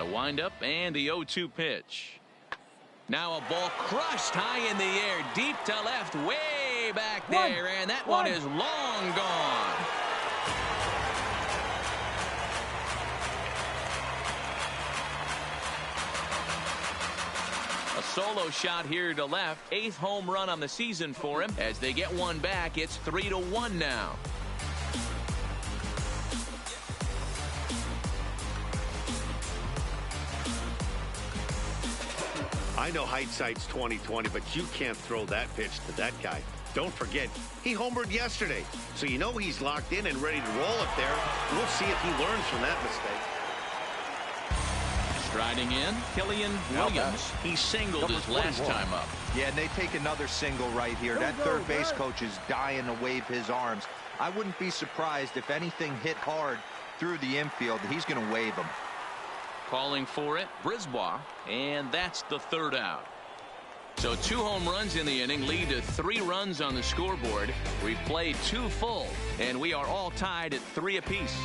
The windup and the 0-2 pitch. Now a ball crushed high in the air, deep to left, way back there, and that one is long gone. A solo shot here to left, 8th home run on the season for him. As they get one back, it's 3-1 now. I know hindsight's 20/20, but you can't throw that pitch to that guy. Don't forget, he homered yesterday, so you know he's locked in and ready to roll up there. We'll see if he learns from that mistake. Striding in, Killian Williams. He singled his last time up. Yeah, and they take another single right here. That third base coach is dying to wave his arms. I wouldn't be surprised if anything hit hard through the infield. He's going to wave them. Calling for it, Brisbois, and that's the 3rd out. So 2 home runs in the inning lead to 3 runs on the scoreboard. We've played 2 full, and we are all tied at 3 apiece.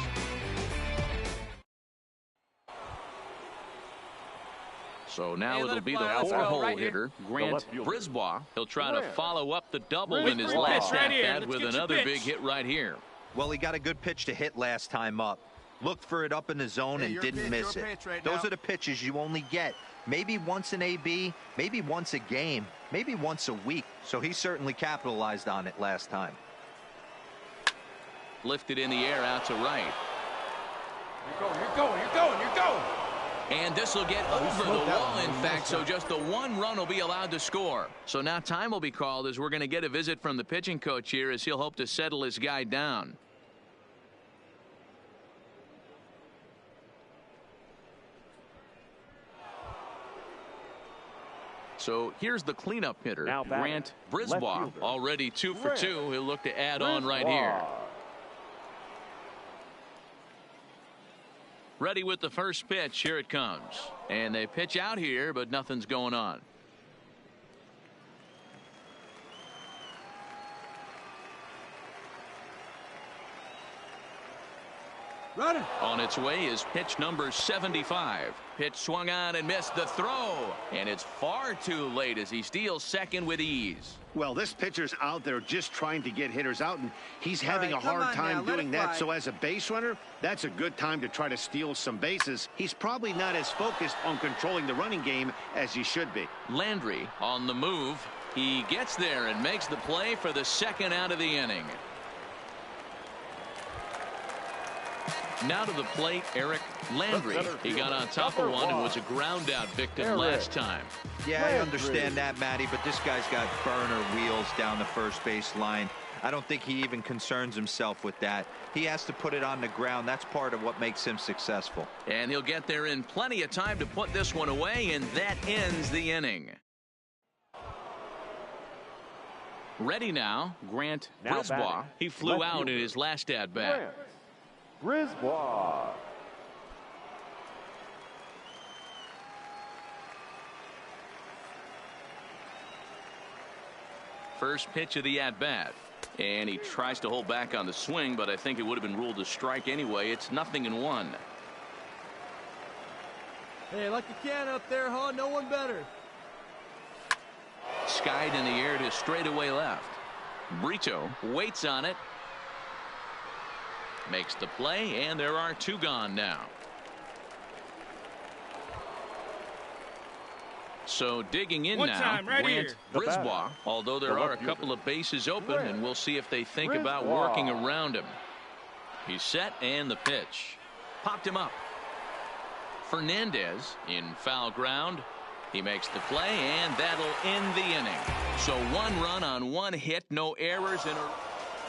So now it'll be the 4-hole hitter, Grant Brisbois. He'll try to follow up the double in his last at-bat with another big hit right here. Well, he got a good pitch to hit last time up. Looked for it up in the zone and didn't miss it. Those are the pitches you only get maybe once in AB, maybe once a game, maybe once a week. So he certainly capitalized on it last time. Lifted in the air out to right. You're going. And this will get over the wall, in fact, so just the 1 run will be allowed to score. So now time will be called as we're going to get a visit from the pitching coach here as he'll hope to settle his guy down. So here's the cleanup hitter, Grant Brisbois, already 2 for 2. He'll look to add on right here. Ready with the first pitch. Here it comes. And they pitch out here, but nothing's going on. Running. On its way is pitch number 75. Pitch swung on and missed the throw. And it's far too late as he steals second with ease. Well, this pitcher's out there just trying to get hitters out, and he's having a hard time doing that. So as a base runner, that's a good time to try to steal some bases. He's probably not as focused on controlling the running game as he should be. Landry on the move. He gets there and makes the play for the 2nd out of the inning. Now to the plate, Eric Landry. He got on top of one and was a ground out victim last time. Yeah, I understand that, Matty, but this guy's got burner wheels down the first base line. I don't think he even concerns himself with that. He has to put it on the ground. That's part of what makes him successful. And he'll get there in plenty of time to put this one away, and that ends the inning. Ready now, Grant Brisbois. He flew out in his last at-bat. Brisbois. First pitch of the at-bat. And he tries to hold back on the swing, but I think it would have been ruled a strike anyway. It's 0-1. Hey, like you can up there, huh? No one better. Skied in the air to straightaway left. Brito waits on it. Makes the play, and there are 2 gone now. So digging in now, Grant Brisbois, although there are a couple of bases open, and we'll see if they think about working around him. He's set, and the pitch. Popped him up. Fernandez in foul ground. He makes the play, and that'll end the inning. So 1 run on 1 hit, no errors in a...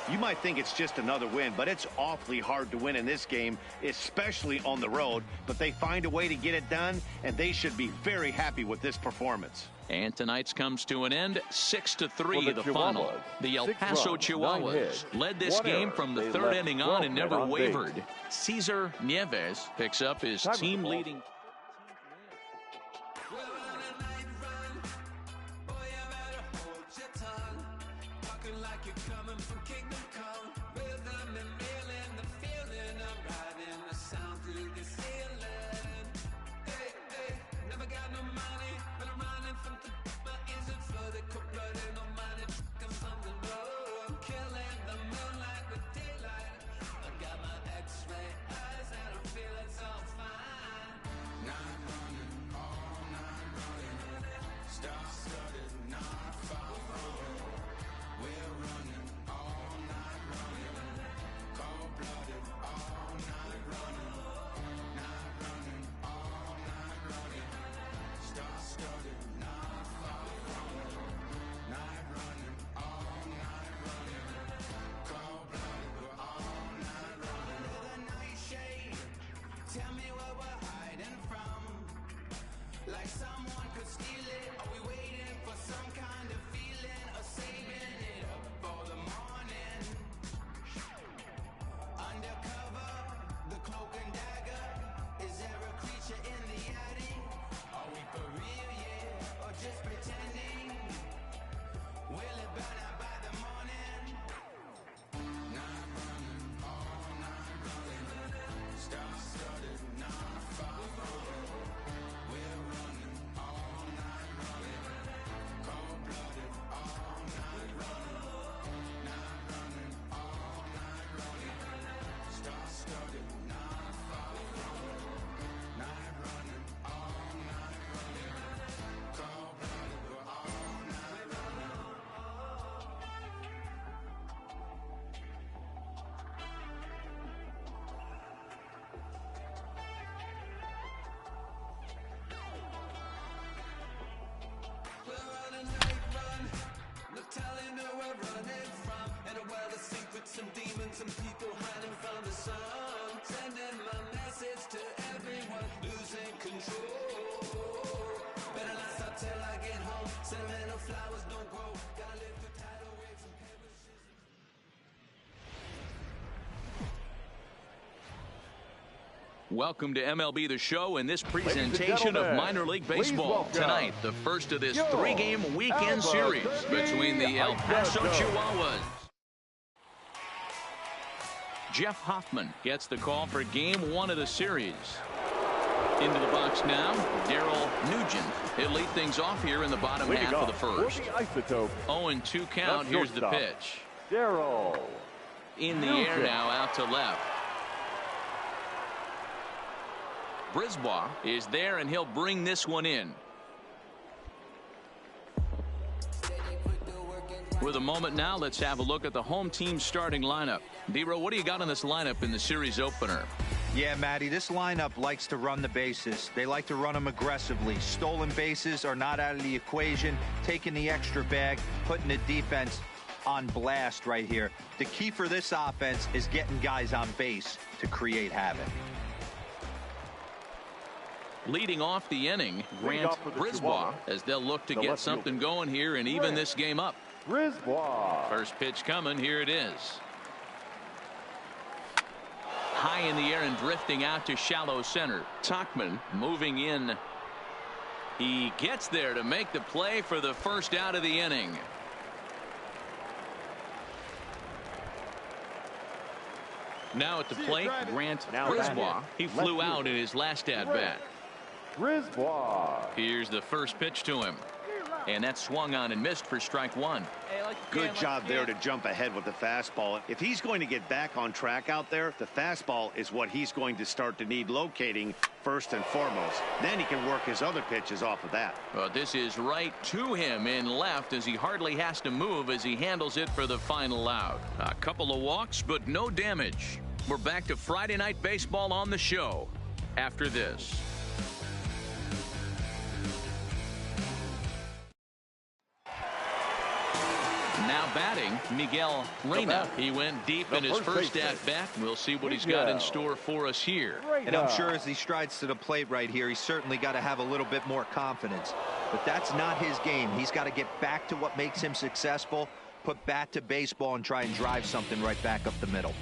You might think it's just another win, but it's awfully hard to win in this game, especially on the road. But they find a way to get it done, and they should be very happy with this performance. And tonight's comes to an end, 6-3 the final. The El Paso Chihuahuas led this game from the 3rd inning on and never wavered. Cesar Nieves picks up his team-leading... Some demons, some people hiding from the sun. Sending my message to everyone, losing control. Better not stop till I get home. Sentimental flowers don't grow. Gotta live through tidal waves and perishes. Welcome to MLB The Show and this presentation of minor league baseball. Tonight, the first of this three-game weekend series between the El Paso Chihuahuas. Jeff Hoffman gets the call for game one of the series. Into the box now, Daryl Nugent. He'll lead things off here in the bottom half of the first. 0-2 count. Here's the pitch. Daryl. In the air now, out to left. Brisbois is there, and he'll bring this one in. With a moment now, let's have a look at the home team starting lineup. D-Row, what do you got on this lineup in the series opener? Yeah, Matty, this lineup likes to run the bases. They like to run them aggressively. Stolen bases are not out of the equation. Taking the extra bag, putting the defense on blast right here. The key for this offense is getting guys on base to create havoc. Leading off the inning, Grant Brisbois, as they'll look to get something going here and even this game up. Brisbois. First pitch coming. Here it is. High in the air and drifting out to shallow center. Tauchman moving in. He gets there to make the play for the first out of the inning. Now at the plate, Grant Brisbois. He flew out in his last at-bat. Brisbois. Here's the first pitch to him. And that swung on and missed for strike one. Good job there to jump ahead with the fastball. If he's going to get back on track out there, the fastball is what he's going to start to need locating first and foremost. Then he can work his other pitches off of that. Well, this is right to him in left as he hardly has to move as he handles it for the final out. A couple of walks, but no damage. We're back to Friday Night Baseball on the show after this. Now batting, Miguel Reyna. He went deep in his first at-bat. We'll see what he's got in store for us here. And I'm sure as he strides to the plate right here, he's certainly got to have a little bit more confidence. But that's not his game. He's got to get back to what makes him successful, put bat to baseball, and try and drive something right back up the middle.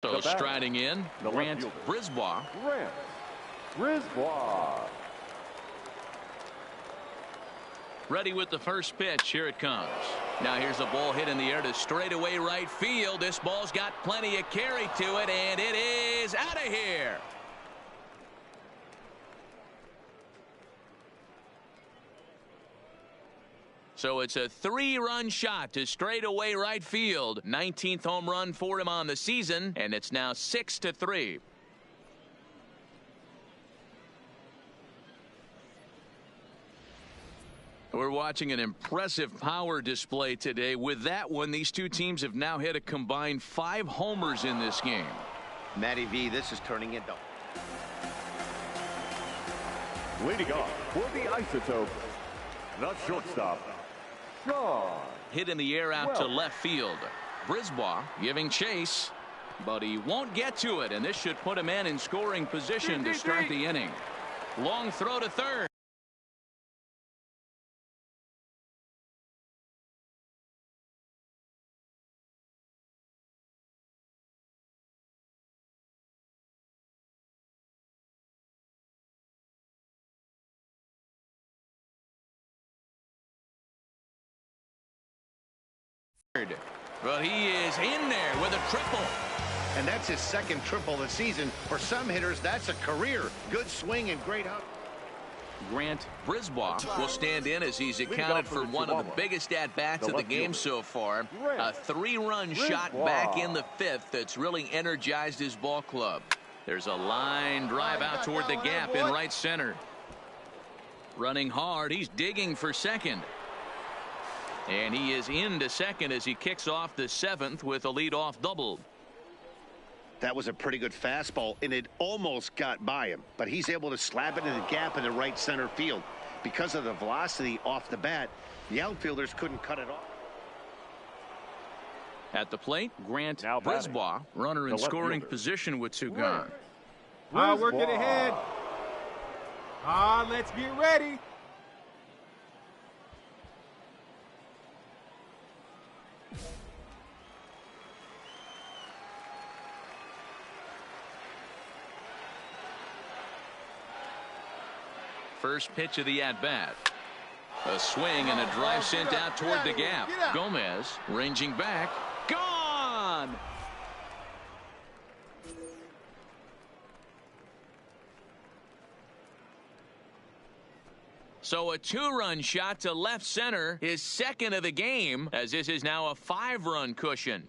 So striding in, Grant Brisbois. Grant Brisbois. Ready with the first pitch. Here it comes. Now here's a ball hit in the air to straightaway right field. This ball's got plenty of carry to it, and it is out of here. So it's a 3-run shot to straightaway right field. 19th home run for him on the season, and it's now 6-3. We're watching an impressive power display today. With that one, these two teams have now hit a combined 5 homers in this game. Matty V, this is turning into... Leading off for the Isotopes, the shortstop, Sean. Hit in the air out to left field. Brisbois giving chase, but he won't get to it, and this should put a man in scoring position to start the inning. Long throw to third. Well, he is in there with a triple. And that's his second triple of the season. For some hitters, that's a career. Good swing and great out. Grant Brisbois will stand in as he's accounted for one of the biggest at-bats of the game so far. A 3-run shot back in the 5th that's really energized his ball club. There's a line drive out toward the gap in right center. Running hard, he's digging for second. And he is into second as he kicks off the 7th with a leadoff double. That was a pretty good fastball, and it almost got by him. But he's able to slap it in the gap in the right center field. Because of the velocity off the bat, the outfielders couldn't cut it off. At the plate, Grant Brisbois, runner in scoring position with 2 gone. Working ahead. Let's get ready. First pitch of the at-bat. A swing and a drive sent out toward the gap. Gomez ranging back. Gone! So a 2-run shot to left center, his second of the game, as this is now a 5-run cushion.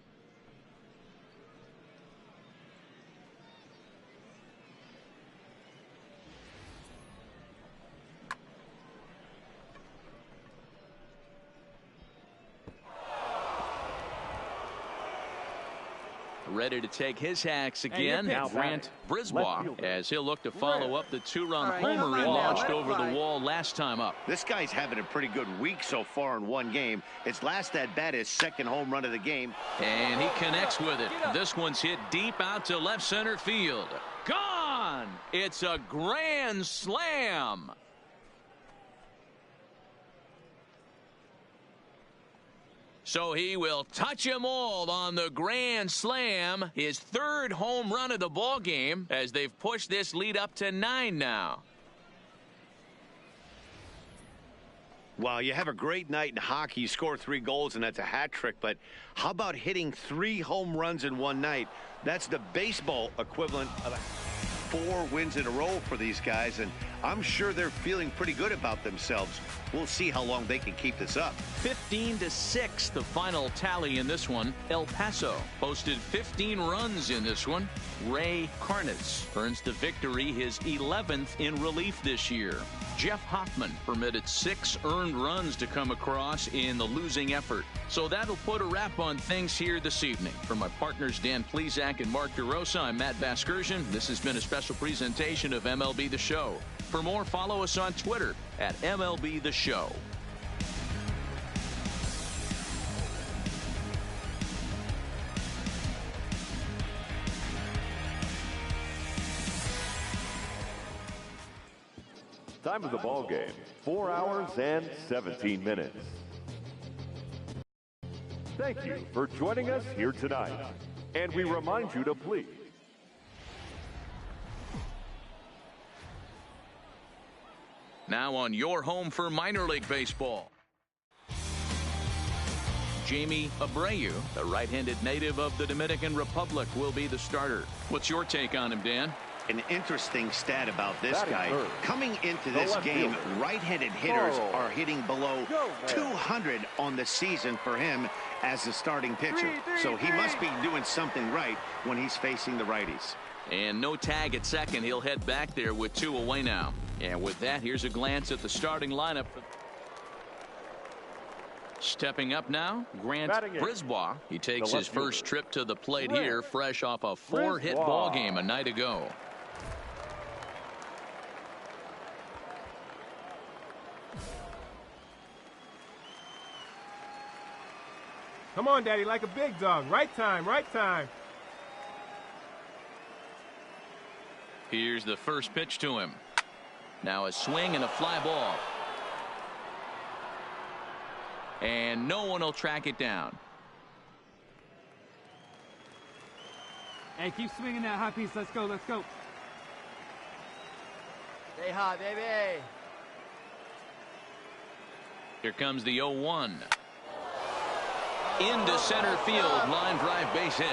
Ready to take his hacks again. Now Grant Brisbois, as he'll look to follow up the 2-run homer he launched over the wall last time up. This guy's having a pretty good week so far in one game. His last at-bat is second home run of the game. And he connects with it. This one's hit deep out to left center field. Gone! It's a grand slam. So he will touch them all on the grand slam, his 3rd home run of the ball game, as they've pushed this lead up to 9 now. Well, you have a great night in hockey. You score 3 goals, and that's a hat trick. But how about hitting 3 home runs in one night? That's the baseball equivalent of 4 wins in a row for these guys, and I'm sure they're feeling pretty good about themselves. We'll see how long they can keep this up. 15-6 the final tally in this one. El Paso posted 15 runs in this one. Ray Karnitz earns the victory, his 11th in relief this year. Jeff Hoffman permitted 6 earned runs to come across in the losing effort. So that'll put a wrap on things here this evening. For my partners Dan Plesac and Mark DeRosa, I'm Matt Vasgersian. This has been a special presentation of MLB The Show. For more, follow us on Twitter at MLB The Show. Time of the ball game, 4 hours and 17 minutes. Thank you for joining us here tonight. And we remind you to please. Now on your home for minor league baseball, Jamie Abreu, the right-handed native of the Dominican Republic, will be the starter. What's your take on him, Dan? An interesting stat about this guy. third. Coming into this game, right-handed hitters Carl. are hitting below 200 on the season for him as a starting pitcher. So he must be doing something right when he's facing the righties. And no tag at second. He'll head back there with 2 away now. And with that, here's a glance at the starting lineup. Stepping up now, Grant Brisbois. He takes his first trip to the plate here, fresh off a 4-hit ball game a night ago. Come on, Daddy, like a big dog. Right time, right time. Here's the first pitch to him. Now a swing and a fly ball. And no one will track it down. Hey, keep swinging that high piece. Let's go, let's go. Stay hot, baby. Here comes the 0-1. Into center field, line drive base hit.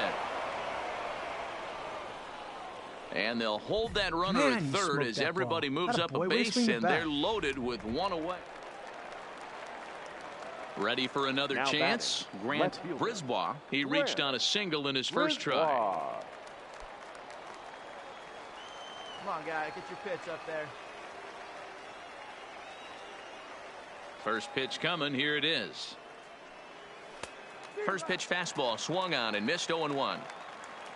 And they'll hold that runner at third as everybody moves up a base, and they're loaded with 1 away. Ready for another chance. Grant Brisbois. He reached on a single in his first try. Come on, guy, get your pitch up there. First pitch coming. Here it is. First pitch fastball swung on and missed 0-1.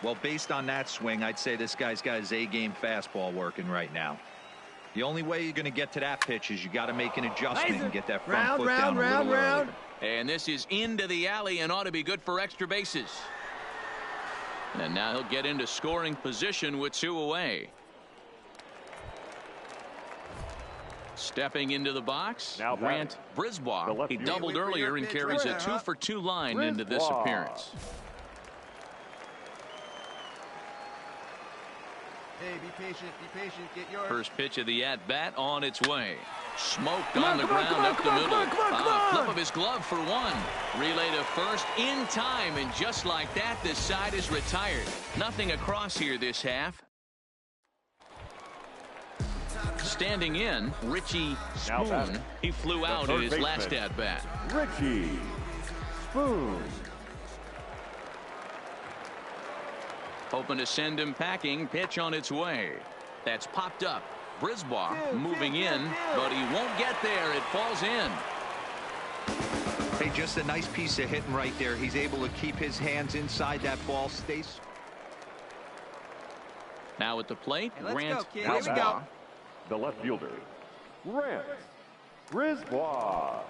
Well, based on that swing, I'd say this guy's got his A-game fastball working right now. The only way you're going to get to that pitch is you got to make an adjustment and get that front foot down a little earlier. And this is into the alley and ought to be good for extra bases. And now he'll get into scoring position with 2 away. Stepping into the box, Now Grant Brisbois. He doubled earlier and carries a 2-for-2 line into this appearance. Hey, be patient, get yours. First pitch of the at-bat on its way. Smoked on the ground up the middle. Flip of his glove for 1. Relay to first in time, and just like that, this side is retired. Nothing across here this half. Standing in, Richie Spoon. He flew out at his last at-bat. Richie Spoon. Hoping to send him packing. Pitch on its way. That's popped up. Brisbois moving in, but he won't get there. It falls in. Hey, just a nice piece of hitting right there. He's able to keep his hands inside that ball. Stays. Now at the plate, Hey, Grant go, kid. Brisbois. Here we go. The left fielder, Grant Brisbois.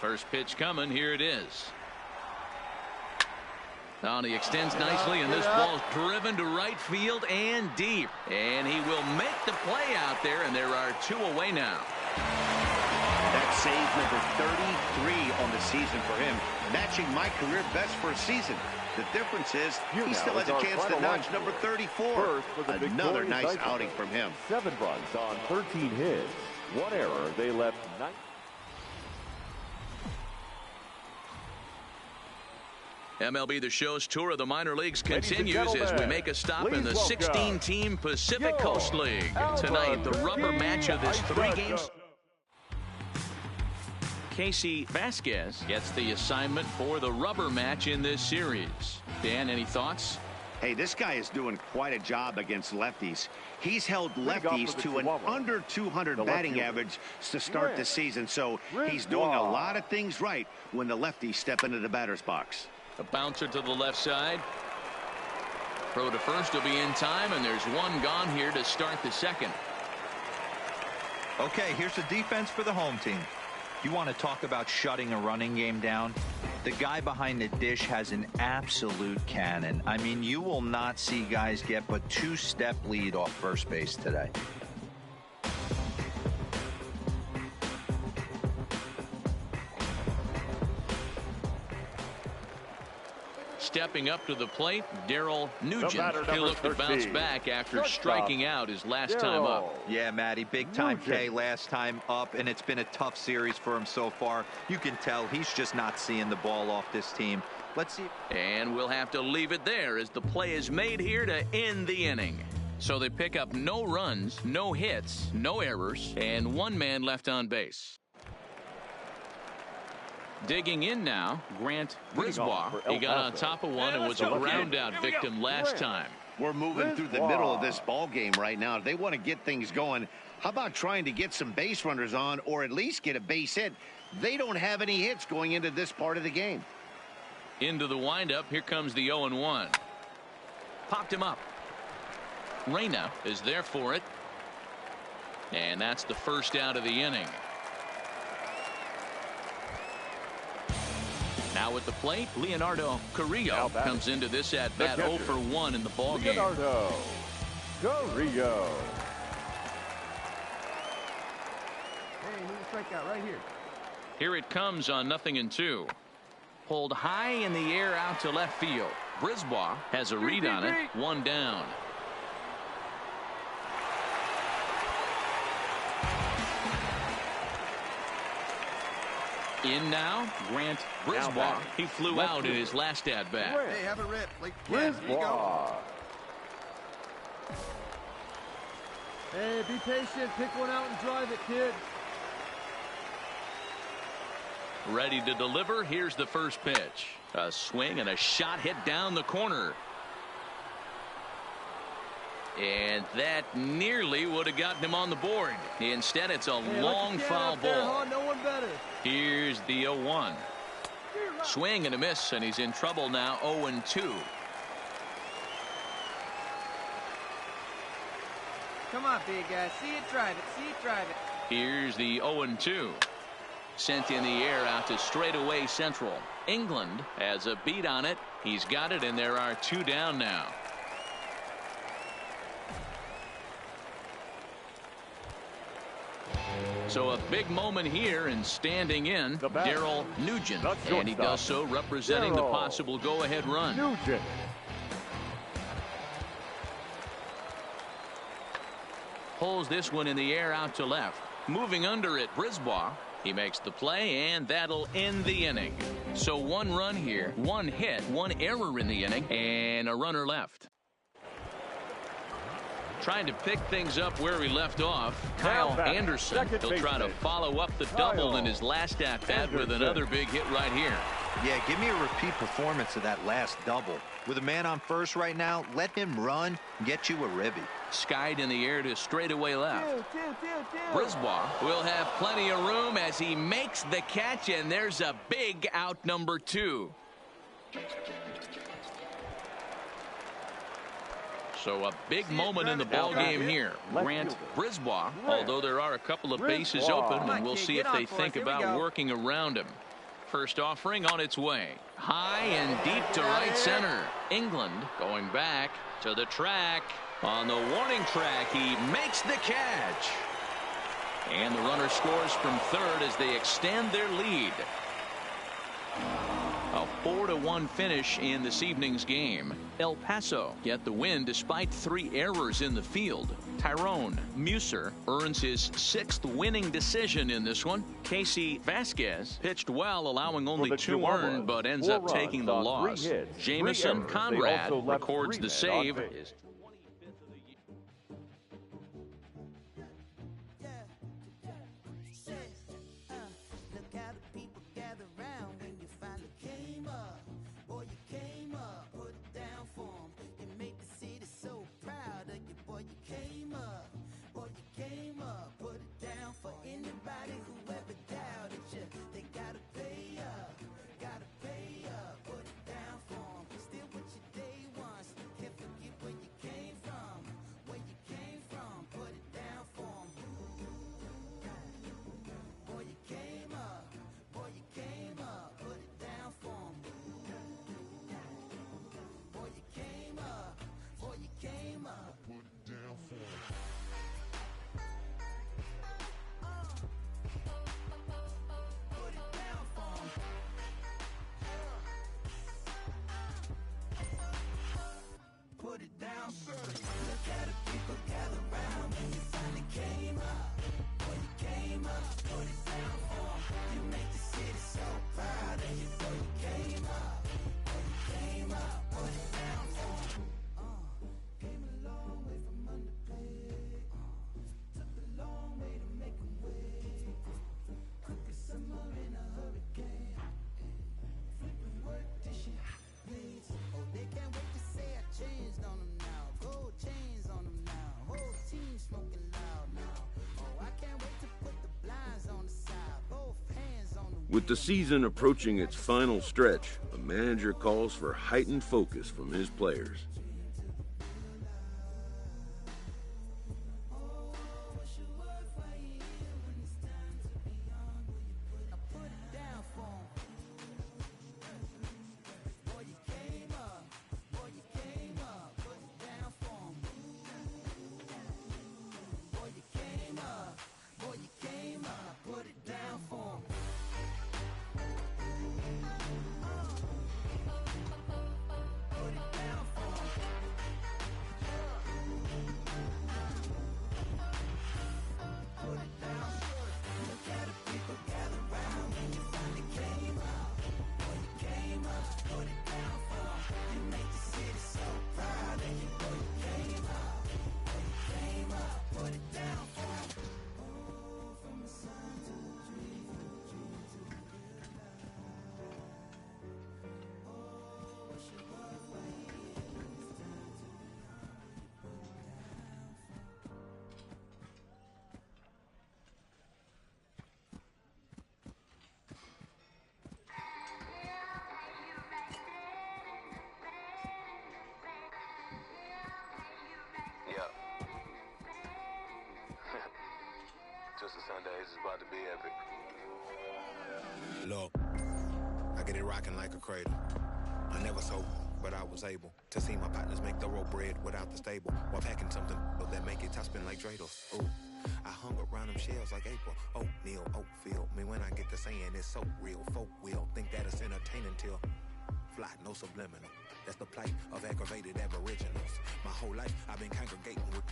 First pitch coming. Here it is. Now he extends nicely, and this ball's driven to right field and deep. And he will make the play out there, and there are 2 away now. That's save number 33 on the season for him, matching my career best for a season. The difference is he still has a chance to notch number 34. Another nice outing from him. 7 runs on 13 hits. 1 error. They left 9. MLB The Show's tour of the minor leagues continues as we make a stop in the 16-team Pacific Coast League. Tonight, the rubber match of this 3-game. Casey Vasquez gets the assignment for the rubber match in this series. Dan, any thoughts? Hey, this guy is doing quite a job against lefties. He's held lefties to an under 200 batting average to start the season, so he's doing a lot of things right when the lefties step into the batter's box. A bouncer to the left side. Throw to first will be in time, and there's 1 gone here to start the second. Okay, here's the defense for the home team. You want to talk about shutting a running game down? The guy behind the dish has an absolute cannon. I mean, you will not see guys get but 2-step lead off first base today. stepping up to the plate, Daryl Nugent. He'll look to bounce back after striking out his last time up. Yeah, Matty, big time K last time up, and it's been a tough series for him so far. You can tell he's just not seeing the ball off this team. Let's see. And we'll have to leave it there as the play is made here to end the inning. So they pick up no runs, no hits, no errors, and one man left on base. Digging in now, Grant Brisbois. He got on top of one and was a ground out victim last time. We're moving through the middle of this ball game right now. If they want to get things going, how about trying to get some base runners on or at least get a base hit? They don't have any hits going into this part of the game. Into the windup. Here comes the 0-1. Popped him up. Reyna is there for it. And that's the first out of the inning. Now at the plate, Leonardo Carrillo comes into this at bat 0 for 1 in the ball game. Leonardo Carrillo. Hey, here's a strikeout right here. Here it comes on 0-2. Pulled high in the air out to left field. Brisbois has a read on it. One down. In now, Grant Brisbois. He flew out in his last at bat. Hey, have a rip. Like, Brisbois. Hey, be patient. Pick one out and drive it, kid. Ready to deliver. Here's the first pitch. A swing and a shot hit down the corner. And that nearly would have gotten him on the board. Instead, it's a long foul ball. No one better. Here's the 0-1. Swing and a miss, and he's in trouble now. 0-2. Come on, big guy. See it, drive it. See it, drive it. Here's the 0-2. Sent in the air out to straightaway central. England has a beat on it. He's got it, and there are two down now. So a big moment here, and standing in, Daryl Nugent. And he does so representing the possible go-ahead run. Nugent. Pulls this one in the air out to left. Moving under it, Brisbois. He makes the play, and that'll end the inning. So one run here, one hit, one error in the inning, and a runner left. Trying to pick things up where he left off, Kyle Anderson. He'll try to follow up the double in his last at-bat with another big hit right here. Yeah, give me a repeat performance of that last double. With a man on first right now, let him run and get you a ribby. Skied in the air to straightaway left. Brisbois will have plenty of room as he makes the catch, and there's a big out number 2. So a big moment in the ball game here. Grant Brisbois, although there are a couple of bases open, and we'll see if they think about working around him. First offering on its way. High and deep to right center. England going back to the track. On the warning track, he makes the catch. And the runner scores from third as they extend their lead. A 4-1 finish in this evening's game. El Paso get the win despite 3 errors in the field. Tyrone Muser earns his 6th winning decision in this one. Casey Vasquez pitched well, allowing only 2 earned, but ends up taking the loss. Jamison Conrad records the save. Put it down for 'em. Still with your day ones. Can't forget where you came With the season approaching its final stretch, a manager calls for heightened focus from his players. Twisted Sundays is about to be epic. Look, I get it rocking like a cradle. I never sold, but I was able to see my partners make thorough bread without the stable, while packing something that make it top spin like dreidels. Ooh, I hung around them shells like April. Oatmeal, Oatfield. Me when I get to saying it's so real. Folk will think that it's entertaining till fly, no subliminal. That's the plight of aggravated aboriginals. My whole life I've been congregating with.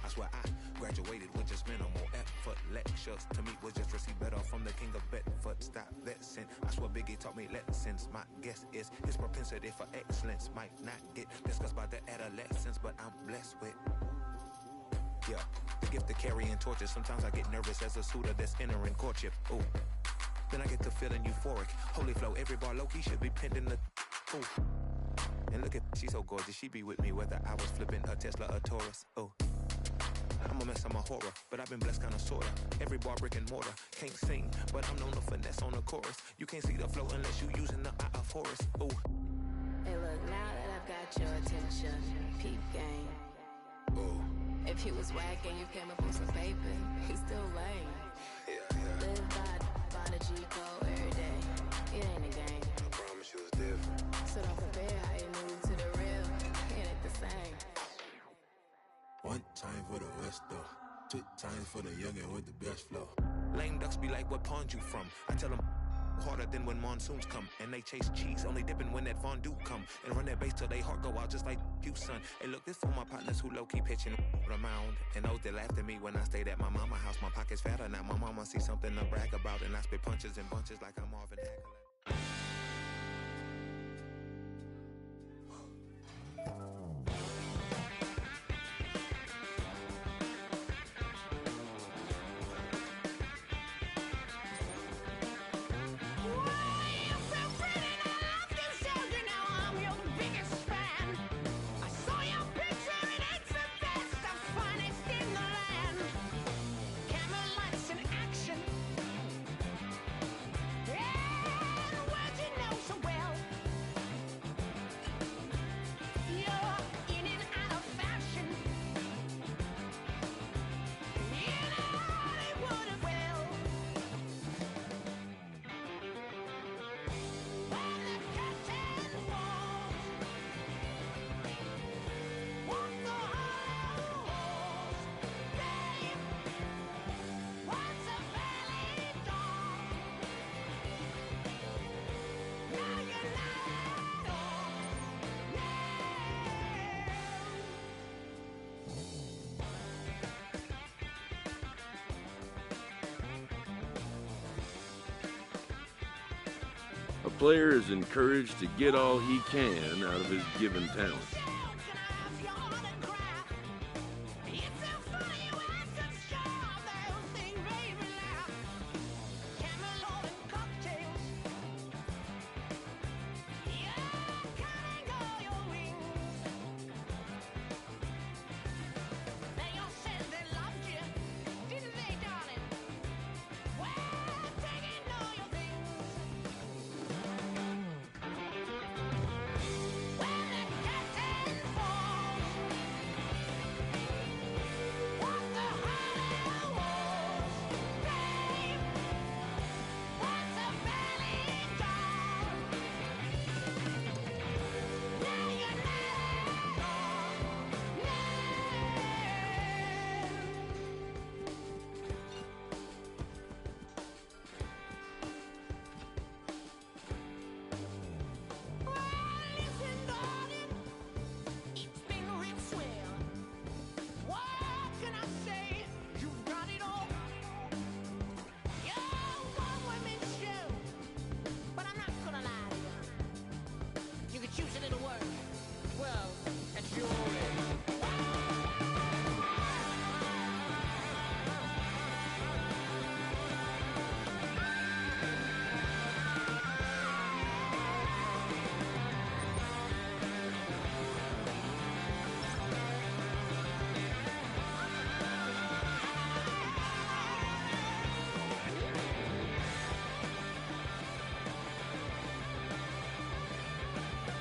I swear I graduated with just minimal effort. Lectures to me was just receive better from the king of Bedford. Stop that sin. I swear Biggie taught me lessons. My guess is his propensity for excellence might not get discussed by the adolescents, but I'm blessed with, yeah, the gift of carrying torches. Sometimes I get nervous as a suitor that's entering courtship. Ooh, then I get to feeling euphoric. Holy flow, every bar low-key should be pinned in the, ooh. And look at, she's so gorgeous. She be with me whether I was flipping a Tesla or Taurus. Ooh, I'm a mess, I'm a horror, but I've been blessed kinda sorta. Every bar brick and mortar, can't sing, but I'm known to finesse on the chorus. You can't see the flow unless you using the eye of Horus. Ooh. Hey look, now that I've got your attention, peep game. Ooh. If he was whack and you came up with some paper, he's still lame. Yeah. Live by the G code every day. It ain't a game. I promise you it's different. So don't compare how you move to the real. It ain't the same. One time for the West though, 2 times for the youngin' with the best flow. Lame ducks be like, what pond you from? I tell them harder than when monsoons come, and they chase cheese, only dipping when that fondue come, and run that bass till they heart go out just like you, son. Hey look, this for my partners who low-key pitching around, and those that laughed at me when I stayed at my mama house. My pocket's fatter now, my mama see something to brag about, and I spit punches and bunches like I'm Marvin Hagler. A player is encouraged to get all he can out of his given talent.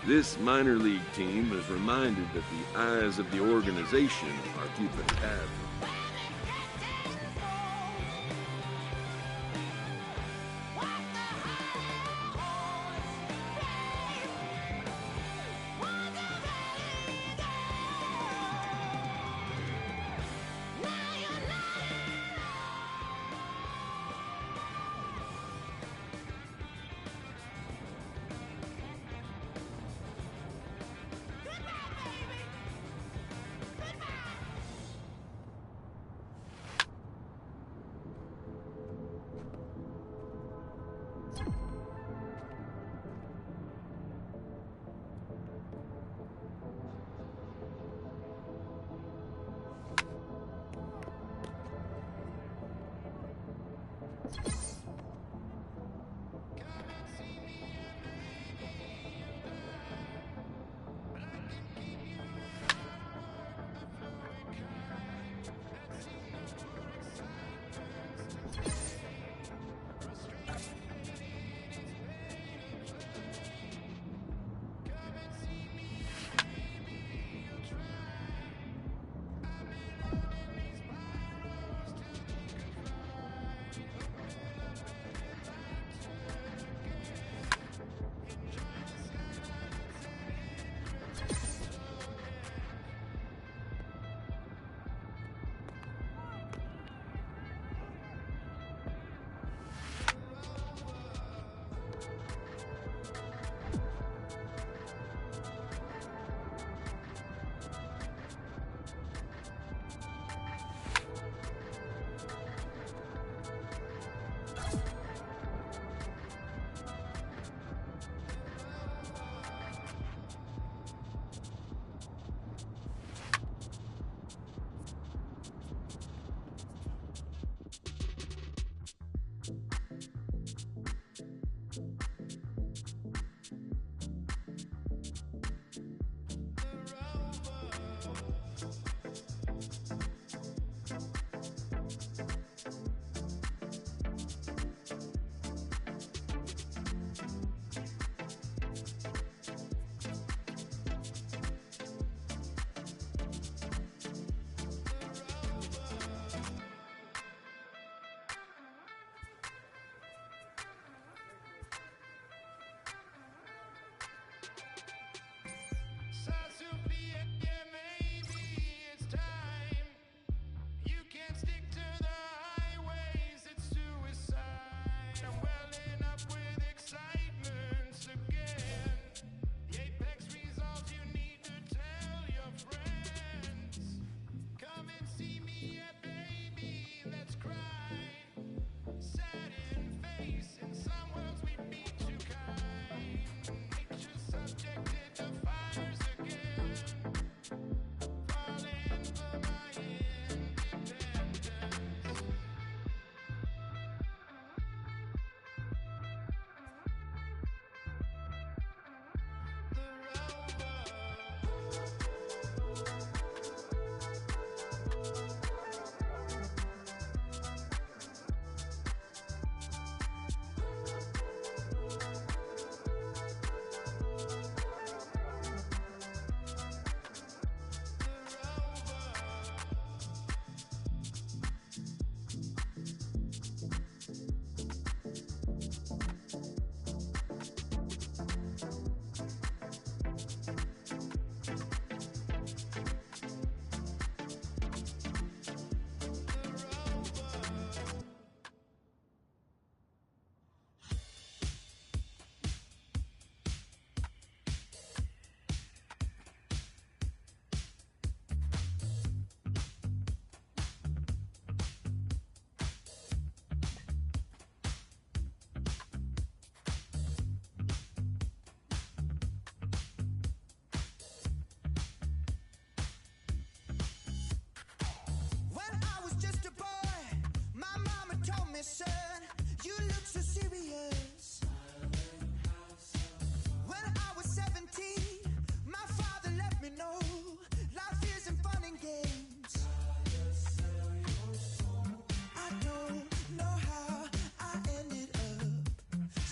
This minor league team is reminded that the eyes of the organization are keeping tabs.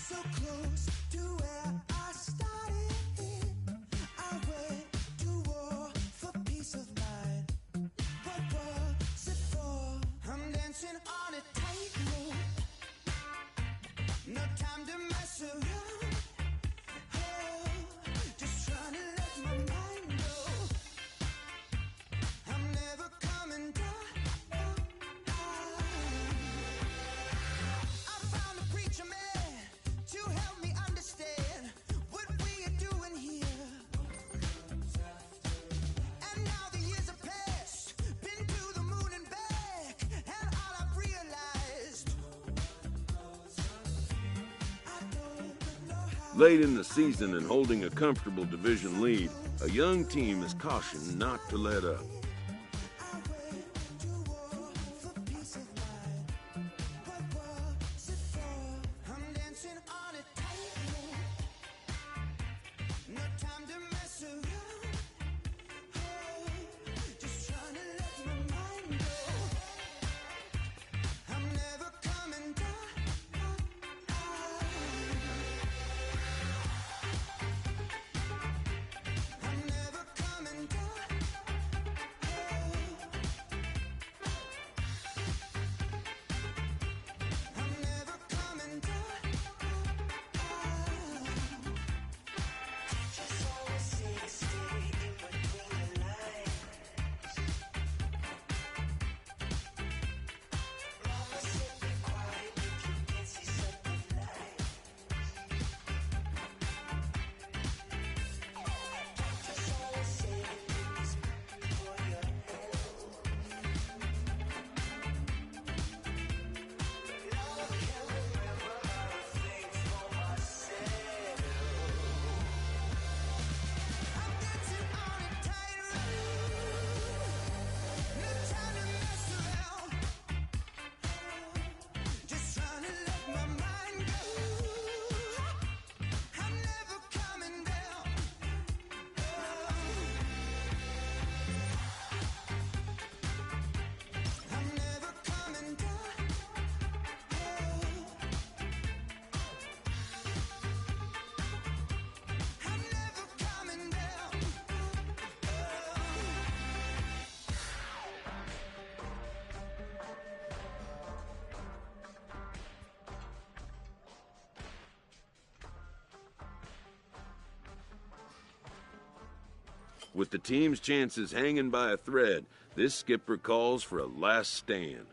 So close to where I started. Late in the season and holding a comfortable division lead, a young team is cautioned not to let up. With the team's chances hanging by a thread, this skipper calls for a last stand.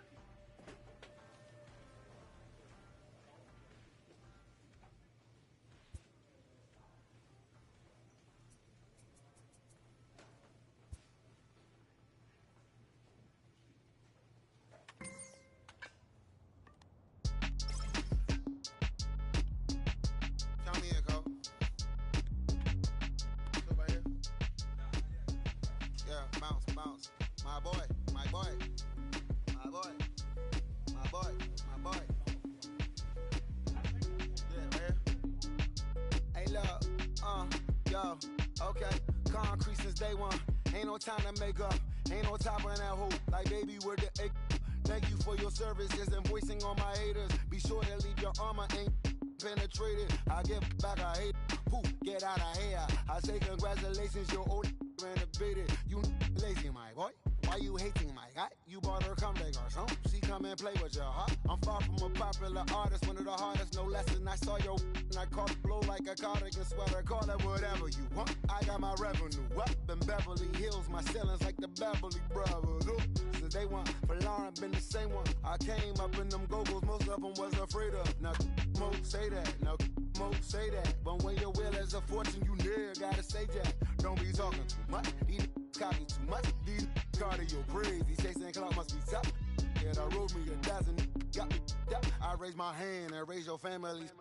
Families,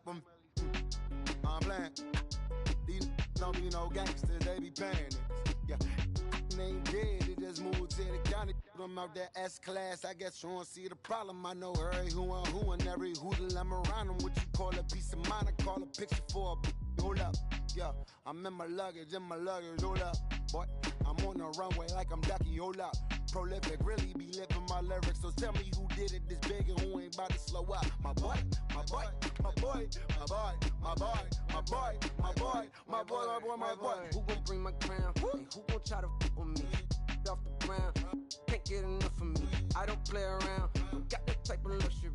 I'm playing. These don't be no gangsters, they be paying it. Yeah, they ain't dead, they just moved to the county. Them out that S-class, I guess you don't see the problem. I know every who and every hoodle I'm around them. What you call a piece of mind, I call a picture for a hold up. Yeah, I'm in my luggage, hold up. Boy, I'm on the runway like I'm Ducky, hold up. Prolific, really be living my lyrics. So tell me who did it this big and who ain't about to slow up. My boy, my boy, my boy, my boy, my boy, my boy, my boy, my boy, my boy, my boy. Who gon' bring my crown? Hey, who gon' try to f with me? Off the ground, can't get enough of me. I don't play around, don't got that type of luxury.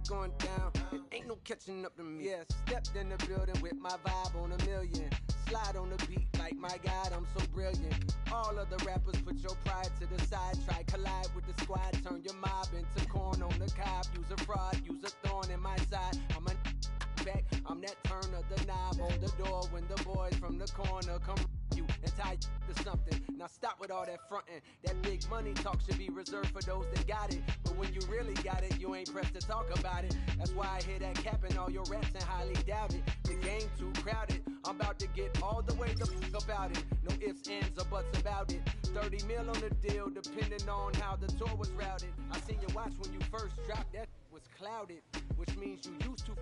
Going down, it ain't no catching up to me. Yeah, stepped in the building with my vibe on 1,000,000. Slide on the beat like, my God, I'm so brilliant. All of the rappers put your pride to the side. Try collide with the squad, turn your mob into corn on the cob. Use a fraud, use a thorn in my side. I'm a back, I'm that turn of the knob on the door when the boys from the corner come you and tie you to something. Now stop with all that frontin'. That big money talk should be reserved for those that got it. But when you really got it, you ain't pressed to talk about it. That's why I hear that cap and all your raps and highly doubt it. The game too crowded. I'm about to get all the way the fuck about it. No ifs, ands, or buts about it. 30 mil on the deal, depending on how the tour was routed. I seen your watch when you first dropped, that was clouded, which means you used to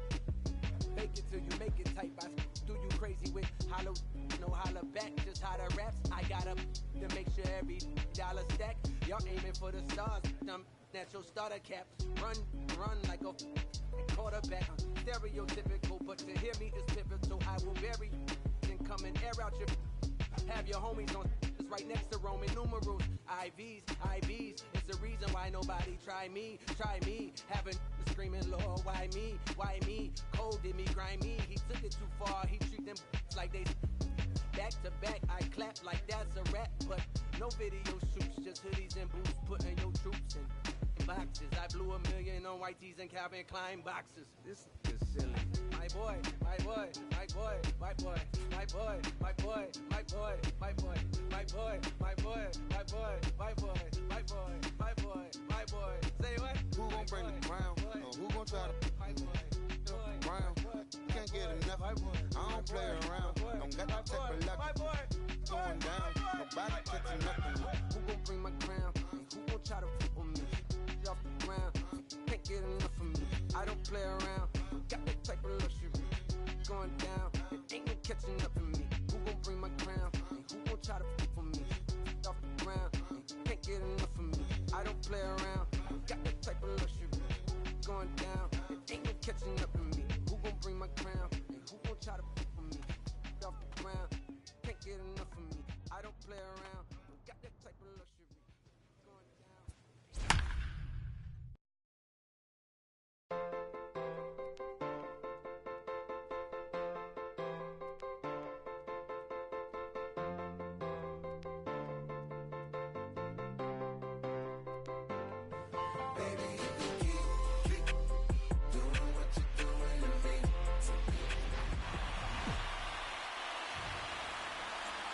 fake it till you make it type. I do you crazy with hollow, no holla back, just how the raps. I got up to make sure every dollar stack. Y'all aiming for the stars, them natural starter cap. Run like a quarterback. Stereotypical, but to hear me is pivotal. I will bury and come and air out your. Have your homies on right next to Roman numerals. IVs, it's the reason why nobody try me. Having screaming, Lord, why me? Cold did me, grimy. He took it too far, he treat them like they back to back. I clap like that's a rap, but no video shoots, just hoodies and boots, putting your troops in boxes. I blew $1 million on white tees and Calvin Klein boxes. This is silly. My boy. Say what? Who gon' bring the crown? Who gon' try to round? Can't get enough. I don't play around. Don't got that type of luck. Going down. Nobody catching up on me. Who gon' bring my crown? And who gon' try to flip on me? Off the ground. Can't get enough of me. I don't play around. Got that type of luxury. Going down. It ain't no catching up in me. Who gon' bring my crown? And who gon' try to flip on me? Off the ground. Can't get enough of me. I don't play around. Got that type of luxury. Going down. It ain't no catching up in me. Who gon' bring my crown? And who gon' try to flip on me? Off the ground. Can't get enough of me. I don't play around. Got that type of luxury. Going down.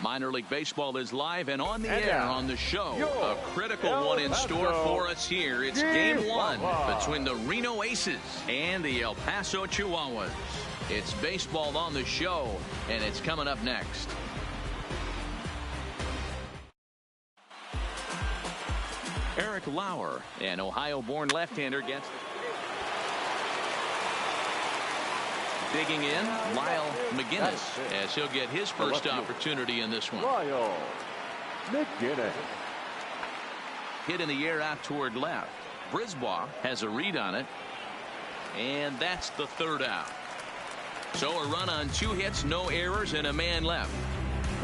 Minor League Baseball is live and on the air on the show. A critical one in store for us here. It's game one between the Reno Aces and the El Paso Chihuahuas. It's baseball on the show, and it's coming up next. Eric Lauer, an Ohio-born left-hander, gets digging in, Lyle McGinnis, as he'll get his first opportunity in this one. Lyle McGinnis. Hit in the air out toward left. Brisbois has a read on it, and that's the third out. So a run on 2 hits, no errors, and a man left.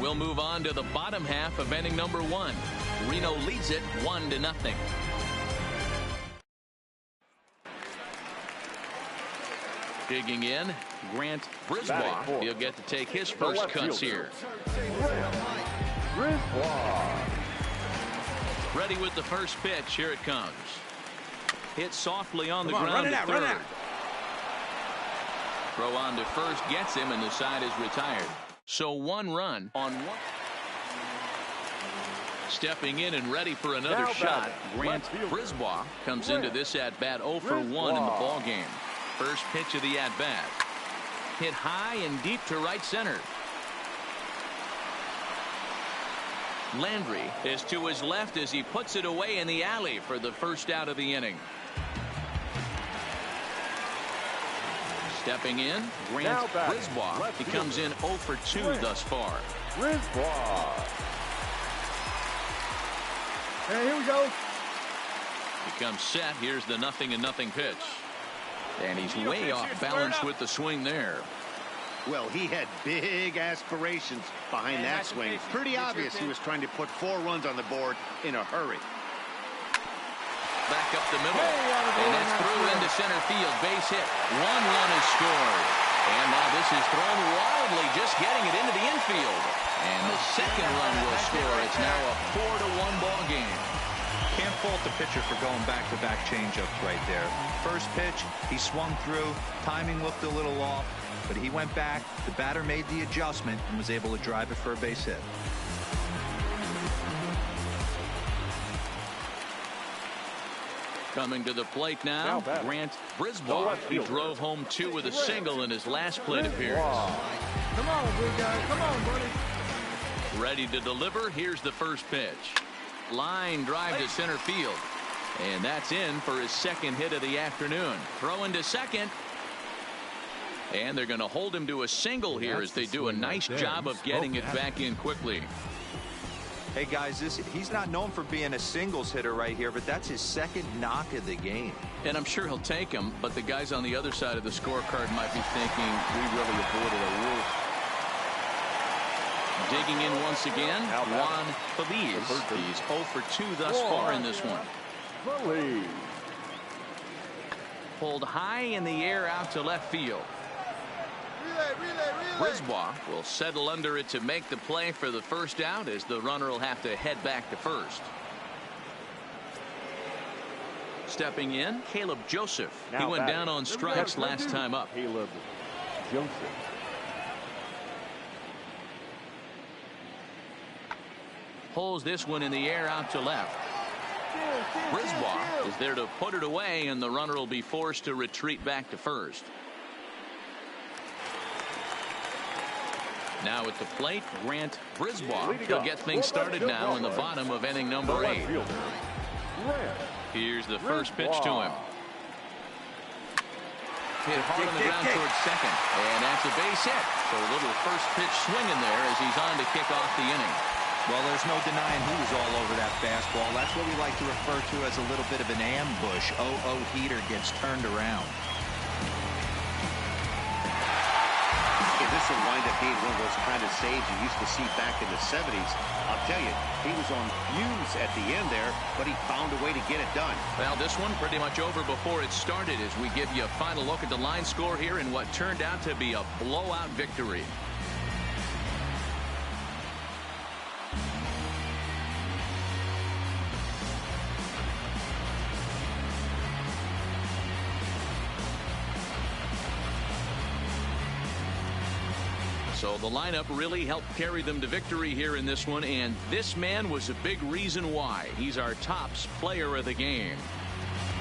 We'll move on to the bottom half of inning number 1. Reno leads it 1-0. Digging in, Grant Brisbois. He'll get to take his first cuts here. Brisbois. Ready with the first pitch. Here it comes. Hit softly on the ground to third. Throw on to first gets him, and the side is retired. So 1 run on 1. Stepping in and ready for another shot, Grant Brisbois comes into this at-bat 0 for 1 in the ballgame. First pitch of the at-bat. Hit high and deep to right center. Landry is to his left as he puts it away in the alley for the first out of the inning. Stepping in, Grant Brisbois. He comes in 0 for 2 thus far. Brisbois. Hey, here we go. He comes set. Here's the 0-0 pitch. And he's way off balance with the swing there. Well, he had big aspirations behind that swing. Pretty obvious he was trying to put 4 runs on the board in a hurry. Back up the middle. And it's through into center field. Base hit. 1 run is scored. And now this is thrown wildly, just getting it into the infield. And the second run will score. It's now a 4-1 ball game. Can't fault the pitcher for going back-to-back changeups right there. First pitch, he swung through. Timing looked a little off, but he went back. The batter made the adjustment and was able to drive it for a base hit. Coming to the plate now, Grant Brisbois. He drove home 2 with a single in his last plate appearance. Come on, big guy. Come on, buddy. Ready to deliver. Here's the first pitch. Line drive to center field. And that's in for his second hit of the afternoon. Throwing to second. And they're going to hold him to a single here as they do a nice job of getting it back in quickly. Hey guys, he's not known for being a singles hitter right here, but that's his second knock of the game. And I'm sure he'll take him, but the guys on the other side of the scorecard might be thinking we really avoided a wolf. Digging in once again, Juan Feliz. He's 0 for 2 thus far in this one. Pulled high in the air out to left field. Brisbois will settle under it to make the play for the first out, as the runner will have to head back to first. Stepping in, Caleb Joseph. He went down on strikes last time up. Caleb Joseph. Pulls this one in the air out to left. Brisbois is there to put it away, and the runner will be forced to retreat back to first. Now at the plate, Grant Brisbois. He'll get things started now in the bottom of inning number 8. Here's the first pitch to him. Hit hard on the ground towards second, and that's a base hit. So a little first pitch swinging there as he's on to kick off the inning. Well, there's no denying he was all over that fastball. That's what we like to refer to as a little bit of an ambush. 0-0 heater gets turned around. This will wind up being one of those kind of saves you used to see back in the 70s. I'll tell you, he was on fumes at the end there, but he found a way to get it done. Well, this one pretty much over before it started, as we give you a final look at the line score here in what turned out to be a blowout victory. So the lineup really helped carry them to victory here in this one, and this man was a big reason why. He's our tops player of the game.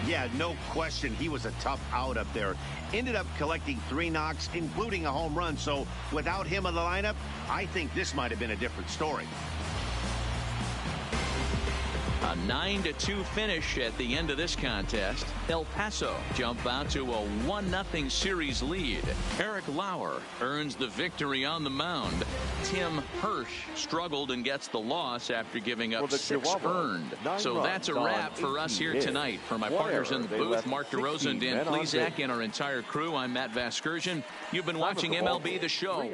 Yeah, no question. He was a tough out up there. Ended up collecting 3 knocks, including a home run. So without him in the lineup, I think this might have been a different story. A 9-2 finish at the end of this contest. El Paso jump out to a 1-0 series lead. Eric Lauer earns the victory on the mound. Tim Hirsch struggled and gets the loss after giving up 6 earned. So that's a wrap for us here tonight. For my partners in the booth, Mark DeRosa and Dan Plesac, and our entire crew, I'm Matt Vasgersian. You've been watching MLB The Show.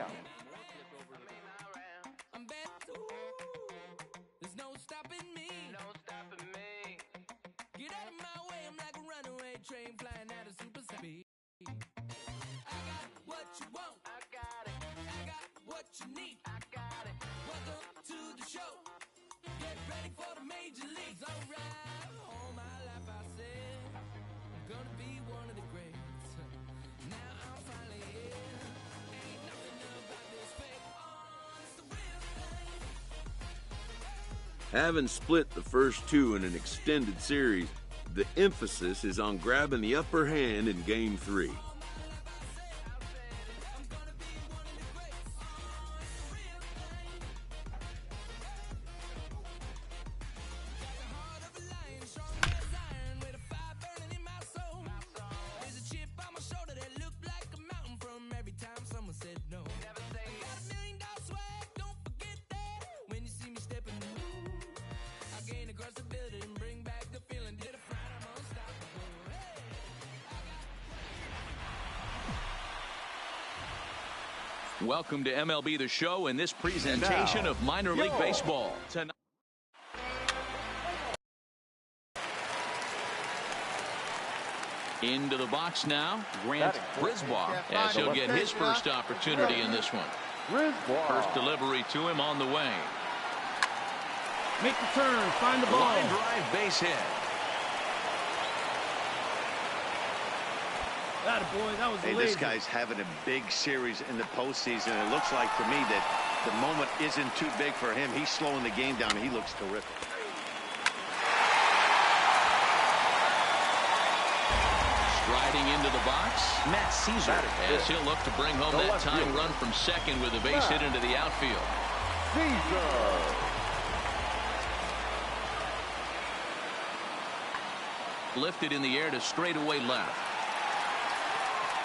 Train flying at a super speed. I got what you want. I got it. I got what you need. I got it. Welcome to the show. Get ready for the major leagues. Alright. All my life I said I'm gonna be one of the greats. Now I'm finally here. Ain't nothing about this fake. Oh, it's the real thing. Having split the first 2 in an extended series, the emphasis is on grabbing the upper hand in Game 3. Welcome to MLB The Show in this presentation of minor league baseball. Tonight. Into the box now, Grant Brisbois, as he'll get his first opportunity in this one. First delivery to him on the way. Make the turn, find the ball. Line drive, base hit. Boy, that was hey, this guy's having a big series in the postseason. It looks like to me that the moment isn't too big for him. He's slowing the game down. He looks terrific. Riding into the box, Matt Caesar, as he'll look to bring home that tying run from second with a base hit into the outfield. Lifted in the air to straightaway left.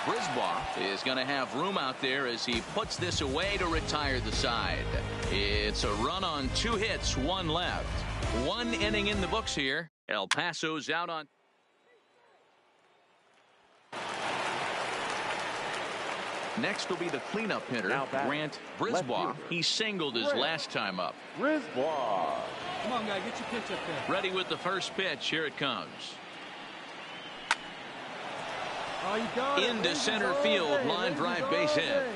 Brisbois is going to have room out there as he puts this away to retire the side. It's a run on 2 hits, 1 left. 1 inning in the books here. El Paso's out on. Next will be the cleanup hitter, Grant Brisbois. He singled his last time up. Brisbois. Come on, guy, get your pitch up there. Ready with the first pitch. Here it comes. Oh, you got into center field, line drive base hit.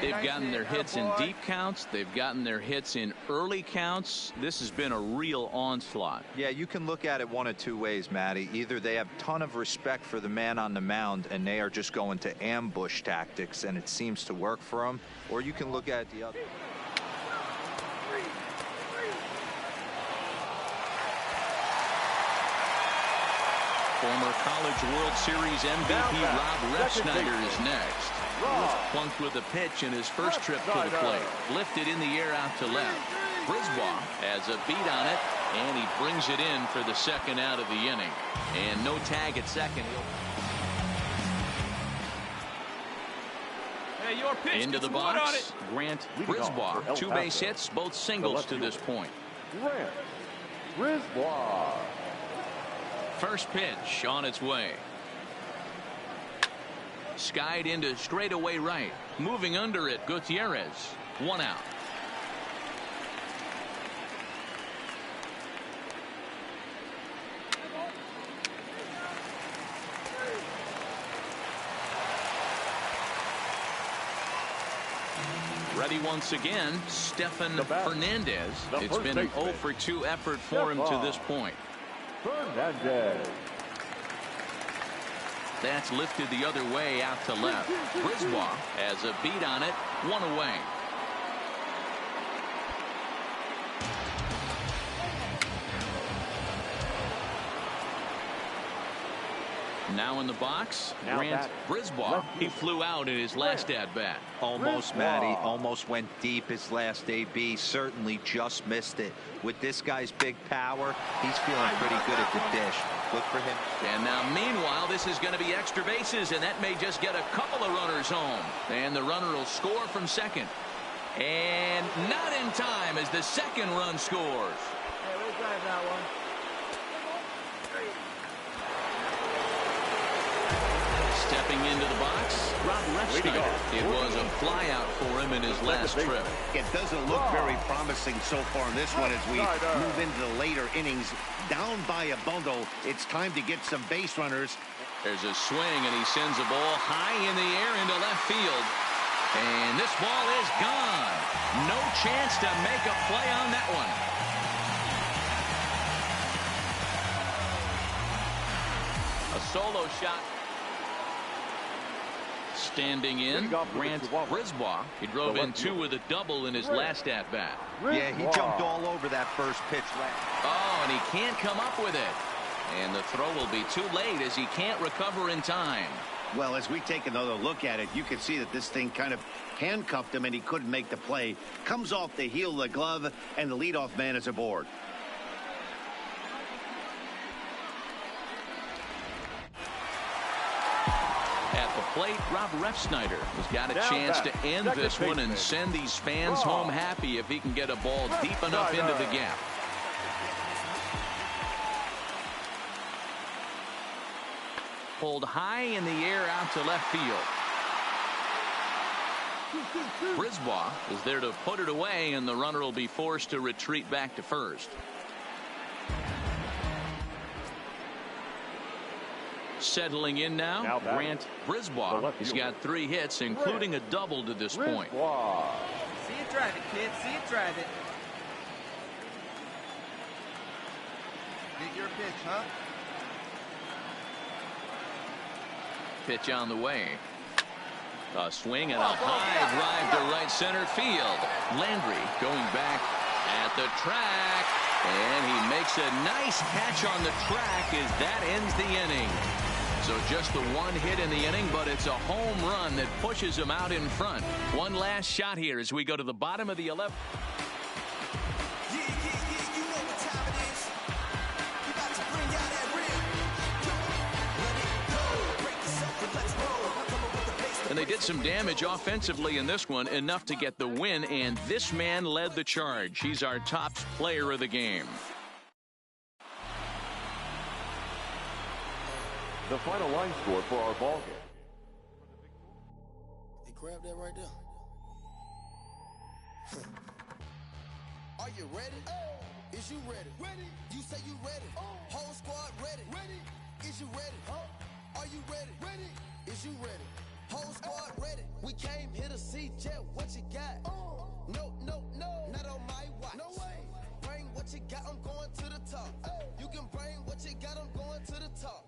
They've gotten their hits in deep counts. They've gotten their hits in early counts. This has been a real onslaught. Yeah, you can look at it one of 2 ways, Matty. Either they have a ton of respect for the man on the mound and they are just going to ambush tactics and it seems to work for them, or you can look at the other. Former College World Series MVP Rob Refsnyder is next. Plunked with a pitch in his first trip to the plate. Lifted in the air out to left. Brisbois has a beat on it, and he brings it in for the second out of the inning. And no tag at second. Hey, your pitch into the box. Grant Brisbois. 2 base hits, both singles to this point. Grant Brisbois. First pitch on its way. Skied into straightaway right. Moving under it, Gutierrez. 1 out. Ready once again, Stefan Fernandez. It's been an 0 for 2 effort for him to this point. Fernandez. That's lifted the other way out to left. Brisbois has a beat on it, 1 away. Now in the box, Grant Brisbois. He flew out in his last at-bat. Almost, Matty. Almost went deep his last AB. Certainly just missed it. With this guy's big power, he's feeling pretty good at the dish. Look for him. And now, meanwhile, this is going to be extra bases, and that may just get a couple of runners home. And the runner will score from second. And not in time as the second run scores. Hey, we'll drive that one. Stepping into the box, Rob Refsnyder. It was a flyout for him in his last trip. It doesn't look very promising so far in this one as we move into the later innings. Down by a bundle, it's time to get some base runners. There's a swing, and he sends a ball high in the air into left field. And this ball is gone. No chance to make a play on that one. A solo shot. Standing in, Grant Brisbois. He drove in 2 with a double in his last at-bat. Yeah, he jumped all over that first pitch. Oh, and he can't come up with it. And the throw will be too late as he can't recover in time. Well, as we take another look at it, you can see that this thing kind of handcuffed him and he couldn't make the play. Comes off the heel of the glove, and the leadoff man is aboard. At the plate, Rob Refsnyder has got a chance to end this one and send these fans home happy if he can get a ball deep enough into the gap. Pulled high in the air out to left field. Brisbois is there to put it away, and the runner will be forced to retreat back to first. Settling in now, Grant Brisbois. He's got 3 hits, including a double to this point. See it drive it, kid. See it drive it. Get your pitch, huh? Pitch on the way. A swing and a high drive to right center field. Landry going back at the track. And he makes a nice catch on the track as that ends the inning. So just the one hit in the inning, but it's a home run that pushes him out in front. One last shot here as we go to the bottom of the 11th. And they did some damage offensively in this one, enough to get the win, and this man led the charge. He's our top player of the game. The final line score for our ball game. Hey, grab that right there. Are you ready? Is you ready? Ready. You say you ready. Whole squad ready. Ready. Is you ready? Are you ready? Ready. Is you ready? Whole squad ready. We came here to see Jet. What you got? No, no, no. Not on my watch. No way. Bring what you got. I'm going to the top. You can bring what you got. I'm going to the top.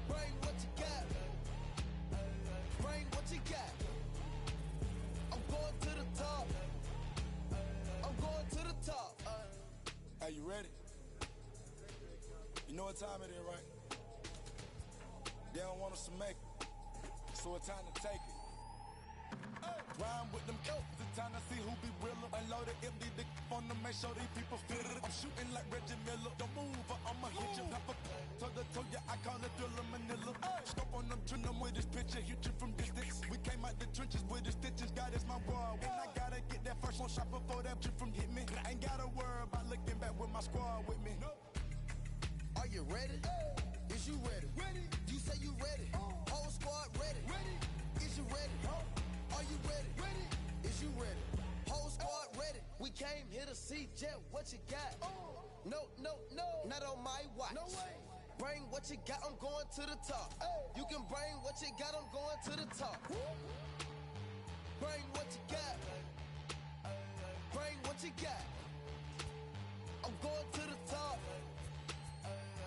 Bring what you got. Bring what you got. I'm going to the top. I'm going to the top. Are you ready? You know what time it is, right? They don't want us to make it. So it's time to take it. Rhyme with them coats, it's time to see who be realer. Unload it, empty the on them, make sure these people feel it. I'm shooting like Reggie Miller. Don't move or I'ma hit you. Pepper, toe to toe, yeah, I call it Thriller Manila. Scope on them, trim them with this picture, hit you from distance. We came out the trenches with the stitches, God is my world. And I gotta get that first one shot before that trip from hit me. I ain't gotta worry about looking back with my squad with me. Are you ready? Is you ready? Ready. You say you ready. Whole squad ready. Ready. Is you ready? Are you ready? Ready. Is you ready? Whole squad ready. We came here to see Jet. What you got? No, no, no. Not on my watch. No way. Bring what you got. I'm going to the top. You can bring what you got. I'm going to the top. Bring what you got. Bring what you got. I'm going to the top.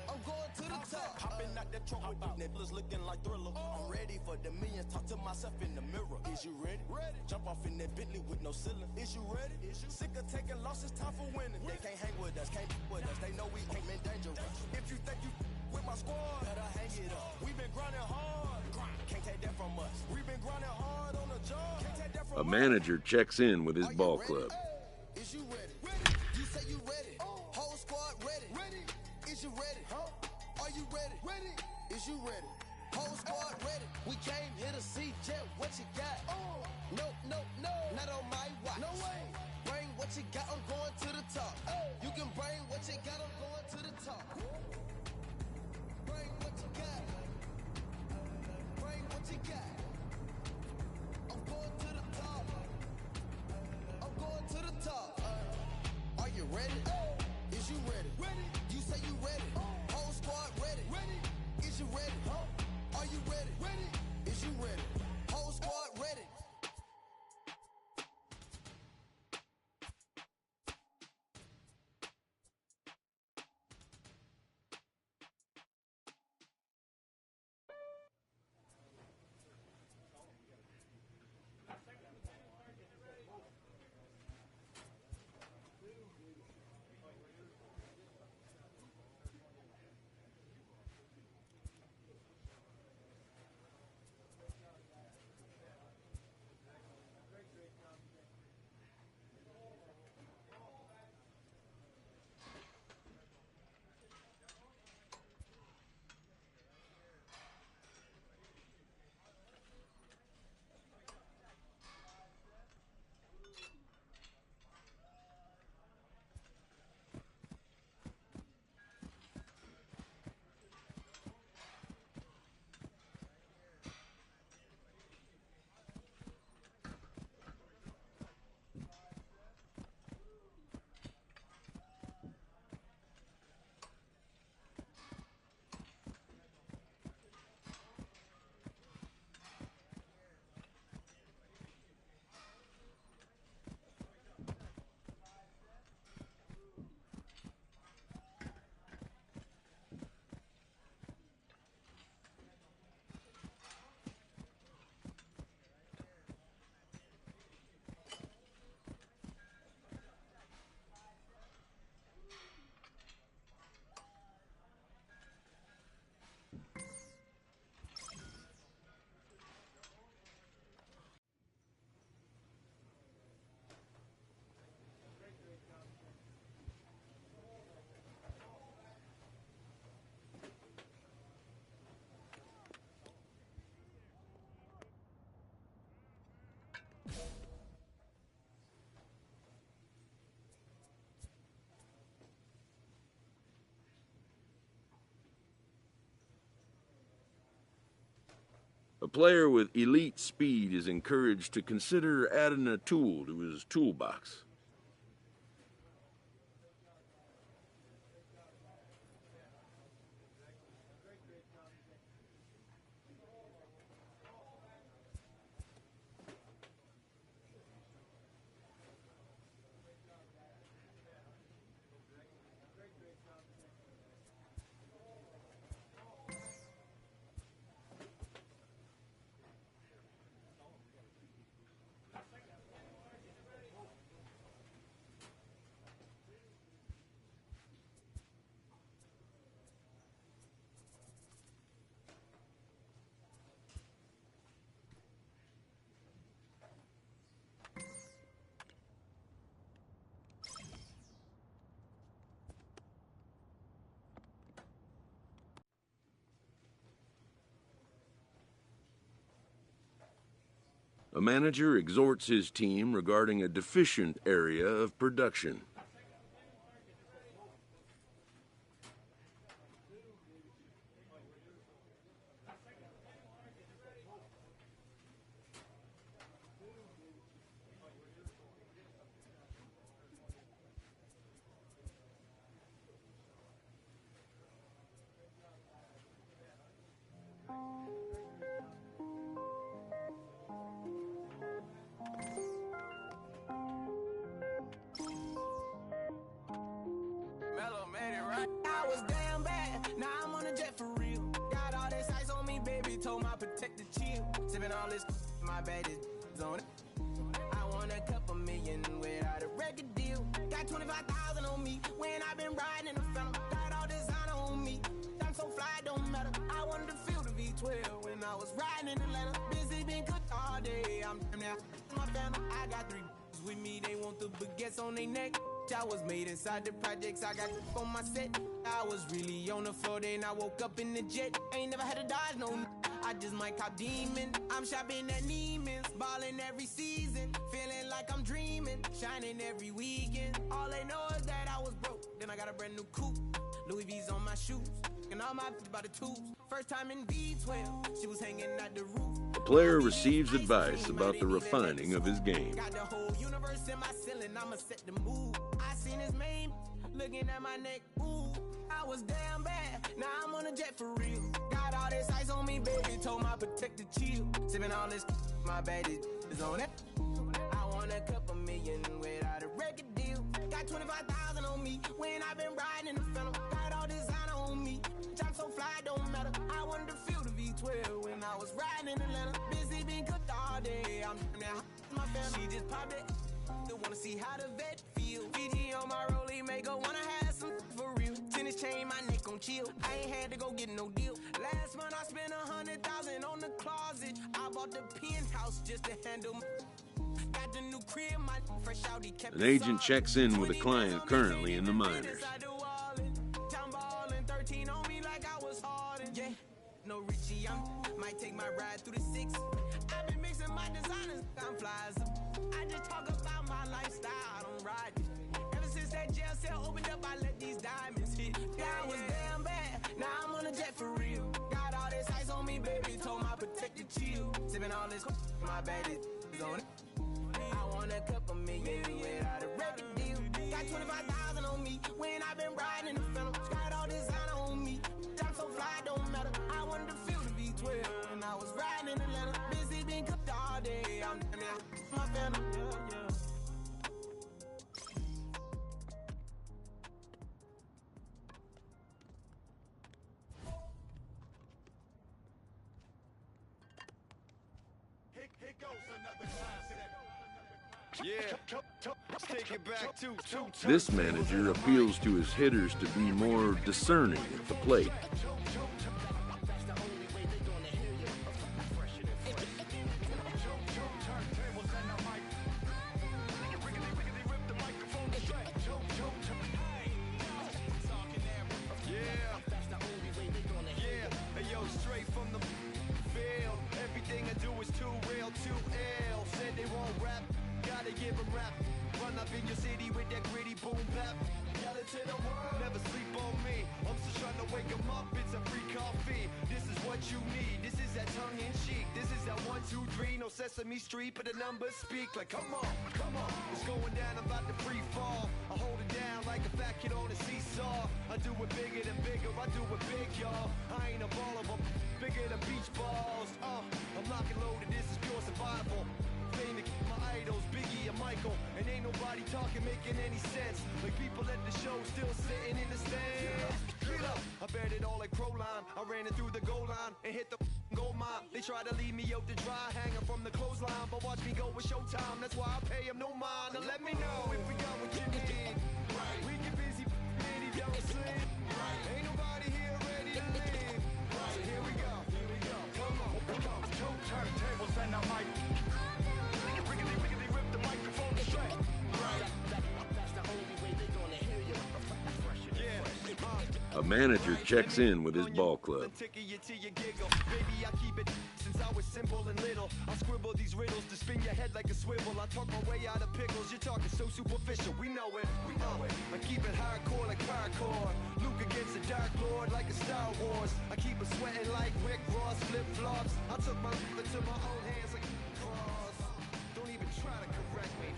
I'm going to the top. Hopping out that truck with these nibblers looking like Thriller. I'm ready for the millions. Talk to myself in the mirror. Is you ready? Ready. Jump off in that Bentley with no ceiling. Is you ready? Is you sick of taking losses? Time for winning. They can't hang with us, can't with us. They know we ain't been dangerous. If you think you with my squad, better hang it up. We've been grinding hard. Can't take that from us. We've been grinding hard on the job. Can't take that from us. A manager checks in with his ball club. Is you ready? Ready. You say you ready. Whole squad ready. Ready. Is you ready? Are you ready? Ready. Is you ready? Whole squad ready. We came here to see Jet. What you got? No, no, no. Not on my watch. No way. Bring what you got. I'm going to the top. You can bring what you got. I'm going to the top. Bring what you got. Bring what you got. I'm going to the top. I'm going to the top. Are you ready? Is you ready? Ready. You say you ready. Whole squad ready. Ready. Is you ready? Are you ready? Ready. Is you ready? Whole squad ready. A player with elite speed is encouraged to consider adding a tool to his toolbox. A manager exhorts his team regarding a deficient area of production. I was damn bad, now I'm on a jet for real. Got all this ice on me, baby, told my protector chill. Sipping all this, my bad is on it. I want a couple million without a record deal. Got 25,000 on me when I been riding in the phantom. Got all designer on me, I'm so fly, don't matter. I wanted to feel the V12 when I was riding in Atlanta. Busy been cooked all day, I'm now my family. I got 3 with me, they want the baguettes on their neck. I was made inside the projects, I got on my set. I was really on the floor, then I woke up in the jet. Ain't never had to dodge, no. I just might cop demon. I'm shopping at Neiman's, balling every season. Feeling like I'm dreaming, shining every weekend. All they know is that I was broke, then I got a brand new coupe. Louis V's on my shoes, and all my by the tubes. First time in V12, she was hanging at the roof. The player receives advice about the refining of his game. Got the whole universe in my ceiling, I'ma set the mood. I seen his mane, looking at my neck, ooh. I was damn bad, now I'm on a jet for real. Got all this ice on me, baby, told my protector chill. Sipping all this, my bad is on it. I want a couple million without a record deal. Got 25,000 on me when I been riding in the phantom. Got all designer on me, I'm so fly, don't matter. I wanted to feel the V12 when I was riding in Atlanta. Busy been cooked all day, I'm now my family. She just popped it. Wanna see how the vet feel. Fiji on my rollie, make her wanna have some for real. Tennis chain, my neck on chill. I ain't had to go get no deal. Last month I spent 100,000 on the closet. I bought the penthouse just to handle my... Got the new crib, my fresh Audi kept. An agent checks in with a client currently in the minors. Town ballin', 13 on me like I was Harden. Yeah, no Richie, might take my ride through the 6. I've been mixing my designers, I'm flies. I just talk about my lifestyle, I don't ride it. Ever since that jail cell opened up, I let these diamonds hit. Yeah, I was damn bad, now I'm on a jet for real. Got all this ice on me, baby, told my protector chill. Sipping all this, my bad is on it. I want a couple million without a record deal. Got 25,000 on me when I been riding in the phantom. Got all designer on me, I'm so fly, don't matter. I wanted to feel the V12 when I was riding in Atlanta. Busy been cooked all day, I'm now my family. This manager appeals to his hitters to be more discerning at the plate. Give 'em rap, run up in your city with that gritty boom bap. to the world. Never sleep on me. I'm still trying to wake 'em up. It's a free coffee. This is what you need. This is that tongue in cheek. This is that 1, 2, 3. No Sesame Street, but the numbers speak. Like, come on, come on. It's going down, I'm about to free fall. I hold it down like a fat kid on a seesaw. I do it bigger than bigger. I do it big, y'all. I ain't a ball of 'em. Bigger than beach balls. I'm lock and loaded. This is pure survival. Fame to keep my idols, Biggie and Michael. And ain't nobody talking, making any sense. Like people at the show still sitting in the stands. Get up. I bared it all like Proline. I ran it through the goal line and hit the gold mine. They try to leave me out to dry, hanging from the clothesline. But watch me go with Showtime. That's why I pay them no mind. Now let me know if we got what you need. Right. We get busy, baby, don't sleep. Right. Ain't nobody here ready to leave. Right. So here we go. Here we go. Come on, come on. 2 turntables and a mic. Rip the microphone straight. Right. That's the only way they gonna hear you. A manager checks in with his ball club. Baby, I keep it since I was simple and little. I scribble these riddles to spin your head like a swivel. I talk my way out of pickles. You're talking so superficial. We know it. We know it. I keep it hardcore like hardcore. Luke against the Dark Lord like a Star Wars. I keep it sweating like Rick Ross flip flops. I took my life into my own hands like cross. Don't even try to correct me.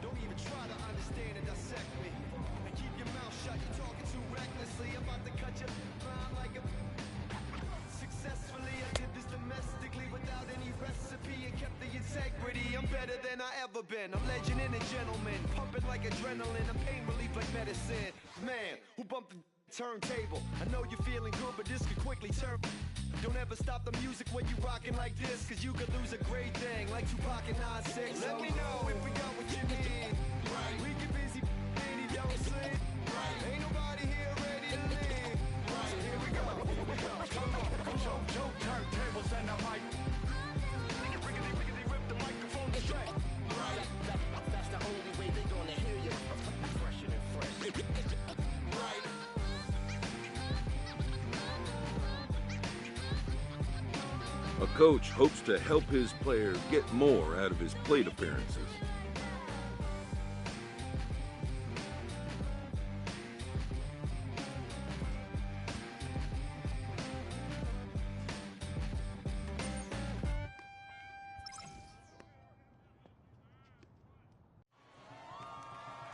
Don't even try to understand and dissect me. And keep your mouth shut. You're talking too recklessly. I'm about to cut your line like a. Successfully, I did this domestically without any recipe and kept the integrity. I'm better than I ever been. I'm legend and a gentleman, pumping like adrenaline. I'm pain relief like medicine. Man, who bumped the turntable? I know you're feeling good, but this could quickly turn. Don't ever stop the music when you rockin' like this, cause you could lose a great thing like Tupac and 9-6. Let me know if we got what you need. Right. We get busy, baby, don't sleep. Right. Ain't nobody here ready to leave. Right. So here we go. Here we go. Come on. Two turntables and a mic. Rip the microphone straight. Right. That's the only way they gonna hear you. Fresher than fresh. Right. A coach hopes to help his players get more out of his plate appearances.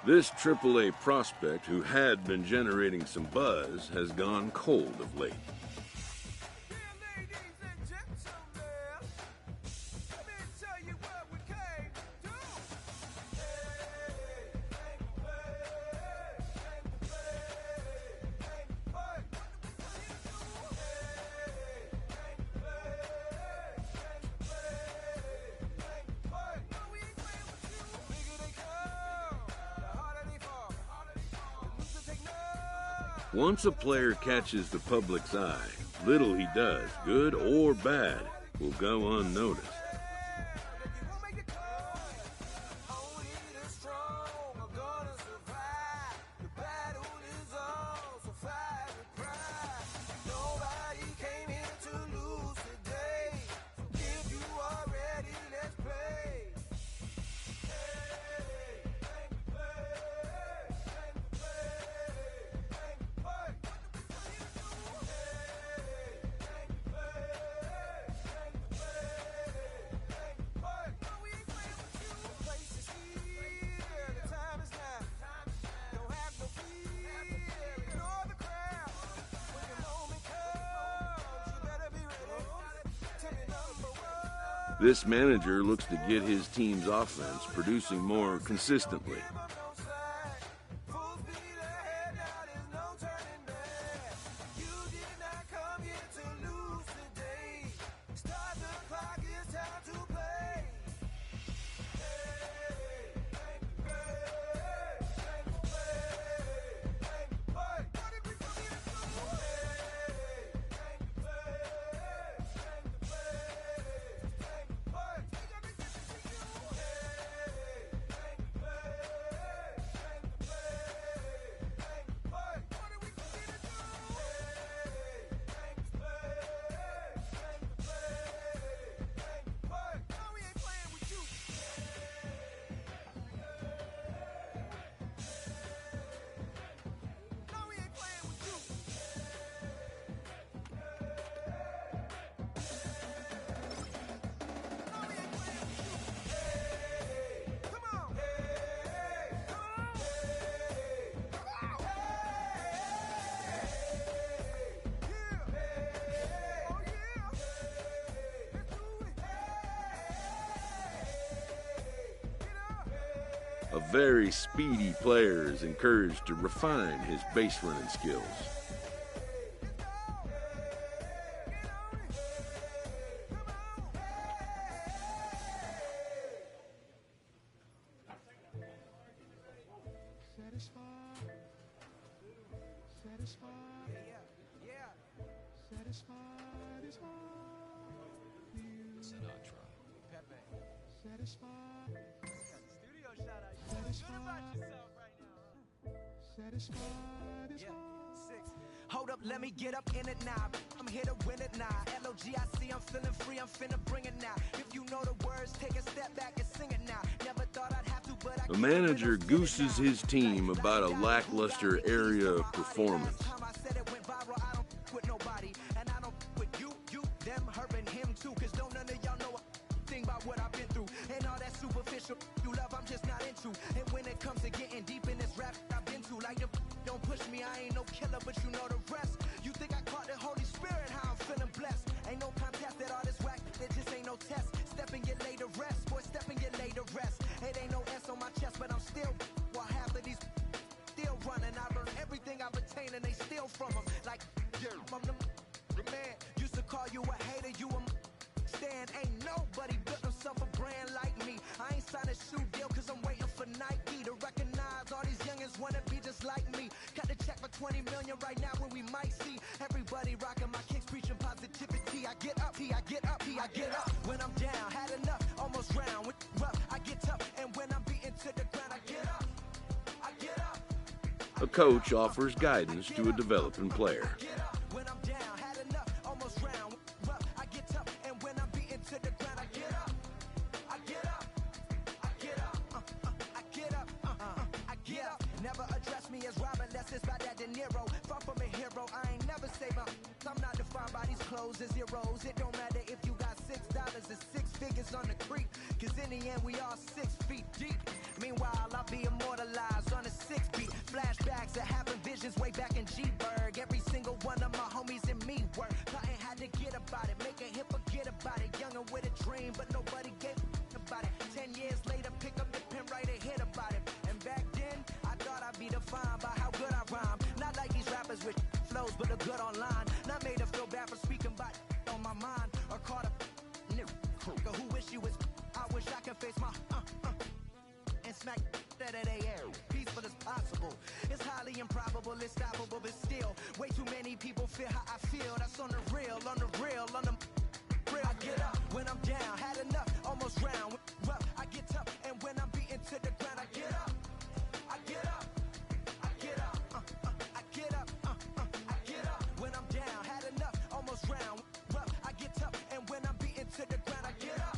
This AAA prospect, who had been generating some buzz, has gone cold of late. Once a player catches the public's eye, little he does, good or bad, will go unnoticed. This manager looks to get his team's offense producing more consistently. A very speedy player is encouraged to refine his base running skills. Hold up, let me get up in it now. I'm here to win it now. LOGIC, I'm feeling free, I'm finna bring it now. If you know the words, take a step back and sing it now. Never thought I'd have to, but I The manager gooses his team about a lackluster area of performance. I said it went viral, I don't with nobody. And I don't with you, them, her, and him too. Cause don't none of y'all know a thing about what I've been through. And all that superficial you love, I'm just not into. And when it comes to getting deep in this rap I've been to, like the don't push me, I ain't no killer, but you know the rest. You think I caught the Holy Spirit, how I'm feeling blessed. Ain't no contest that all this whack, it just ain't no test. Step and get laid to rest, boy, step and get laid to rest. It ain't no S on my chest, but I'm still, while half of these still running. I learned everything I've attained and they steal from them. Like, I'm the man, used to call you a hater, you a stand. Ain't nobody built himself a brand like me. I ain't signed a shoe deal cause I'm waiting for Nike to recognize all these youngins wanna be just like me. Cut the check for 20 million right now when we might see everybody rocking my kicks, preaching positivity. I get up, I get up, I get up. When I'm down, had enough, almost round. With rough, I get tough, and when I'm beaten to the ground, I get up, I get up. A coach offers guidance to a developing player. When I'm down, had enough, almost round. Rough, I get tough, and when I'm beaten to the ground, I get up, I get up, I get up, I get up, I get up. Never address me as Robert, less it's by that De Niro. Far from a hero, I ain't never say my. I'm not defined by these clothes as zeros. It don't matter if you got $6 or 6 figures on the creek, cause in the end we all 6 feet deep. Meanwhile, I'll be immortalized on a 6 beat. Flashbacks that happen, visions way back in G-Berg. Every single one of my homies and me work. Plotting had to get about it, make a hit, forget about it. Young and with a dream, but nobody gave about it. 10 years later, pick up the pen, write a hit about it. And back then, I thought I'd be defined by how good I rhyme. Not like these rappers with flows, but a good online. Not made to feel bad for speaking about on my mind. Or caught up nigga who wish you was. I wish I could face my and smack that they air. Peaceful as possible. It's highly improbable, it's stoppable, but still, way too many people feel how I feel. That's on the real, on the real, on the real. I get up when I'm down, had enough, almost round. Rough, I get tough, and when I'm beaten to the ground, I get up, I get up, I get up, I get up, I get up. When I'm down, had enough, almost round. Rough, I get tough, and when I'm beaten to the ground, I get up,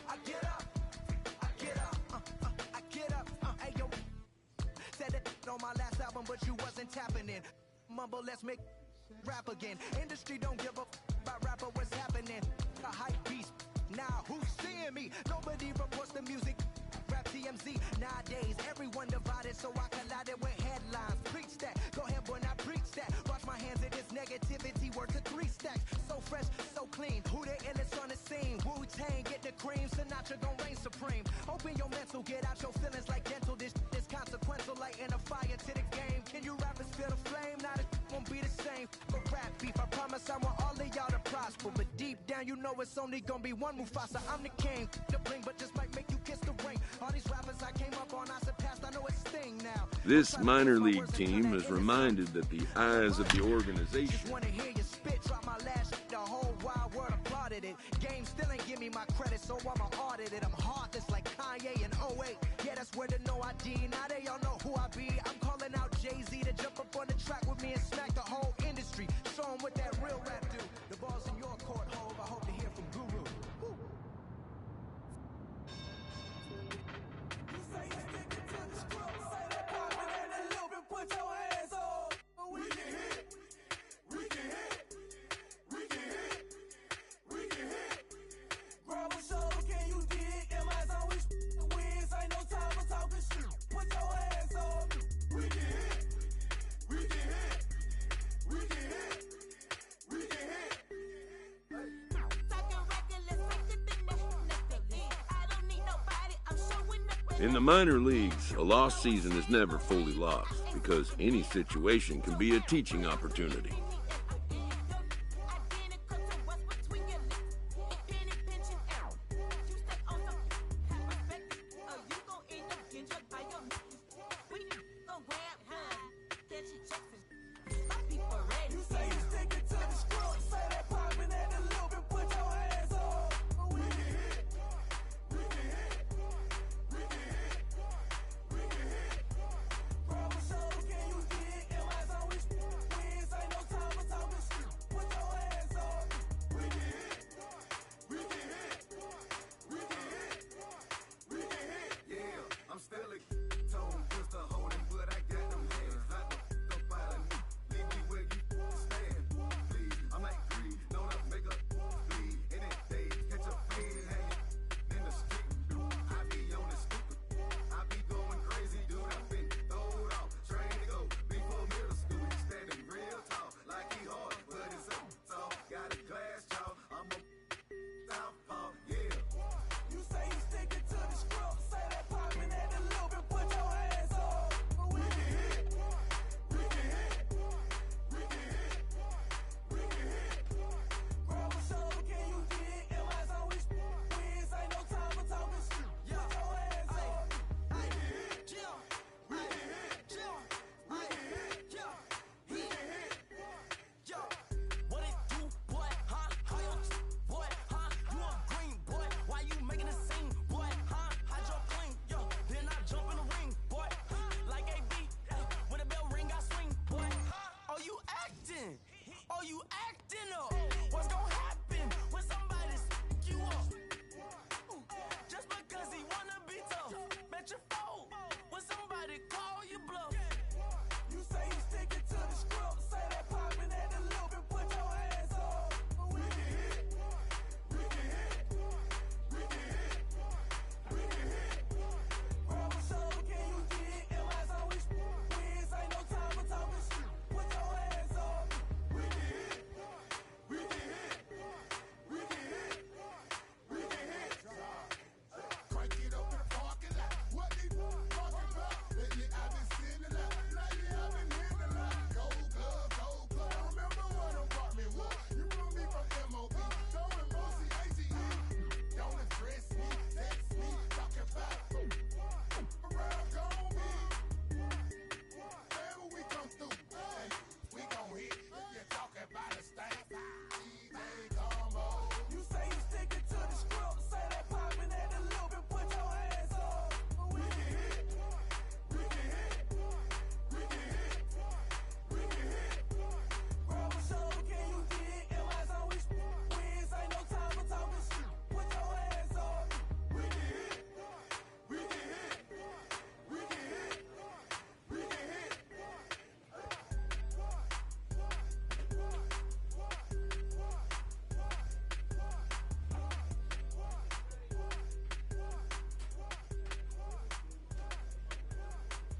I get up, I get up, I get up. Hey yo, said it on my last album, but you wasn't tapping in. Mumble, let's make rap again. Industry don't give up about rapper, what's happening? A hype beast. Now who's seeing me? Nobody reports the music. Rap TMZ. Nowadays, everyone divided, so I collided with headlines. Preach that. Go ahead, boy, now preach that. Wash my hands of this negativity. Word to 3 stacks. So fresh, so clean. Who the illest on the scene? Wu-Tang, get the cream. Sinatra gon' reign supreme. Open your mental, get out your feelings like dental. This is consequential, lighting a fire to the game. Can you rappers feel the flame? Now it won't be the same. But rap beef, I promise I want all of y'all to prosper. But deep down, you know it's only gonna be one Mufasa. I'm the king. The bling, but just might make you kiss the ring. All these rappers I came up on, I surpassed. I know it's Sting now. This minor league team is reminded that the eyes of the organization just wanna hear you spit, drop my last shit, the whole wide world applauded it. Game still ain't give me my credit, so I'ma audit it. I'm heartless like Kanye in 08. Yeah, that's where the no ID. Now they all know who I be. I'm calling out Jay-Z to jump up on the track with me and smack the whole industry. Show 'em what that real rap do. The ball's in your court, Hov. I hope to hear from Guru. Woo. Put your hands up. We can hit. We can hit. We can hit. We can hit. Grab a shoulder, can you dig? MI's always wins. Ain't no time for talking shit. Put your hands up. We can hit. We can hit. In the minor leagues, a lost season is never fully lost because any situation can be a teaching opportunity.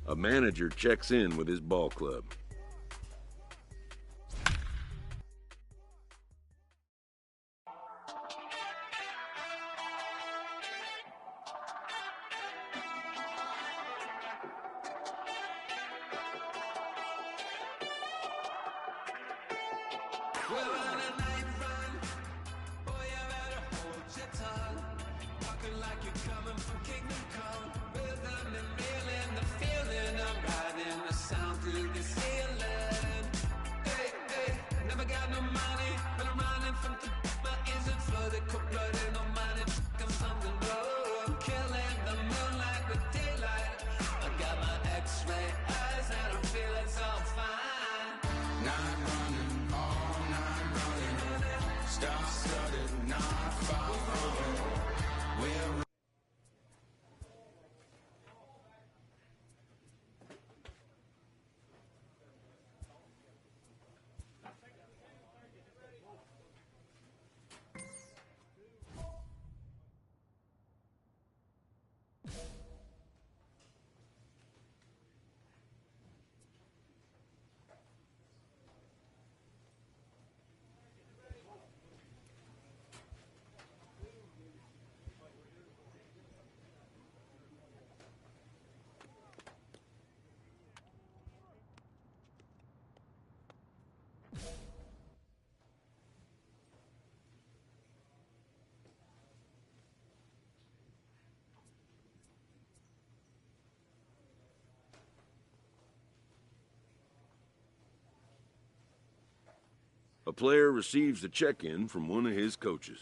A manager checks in with his ball club. A player receives the check-in from one of his coaches.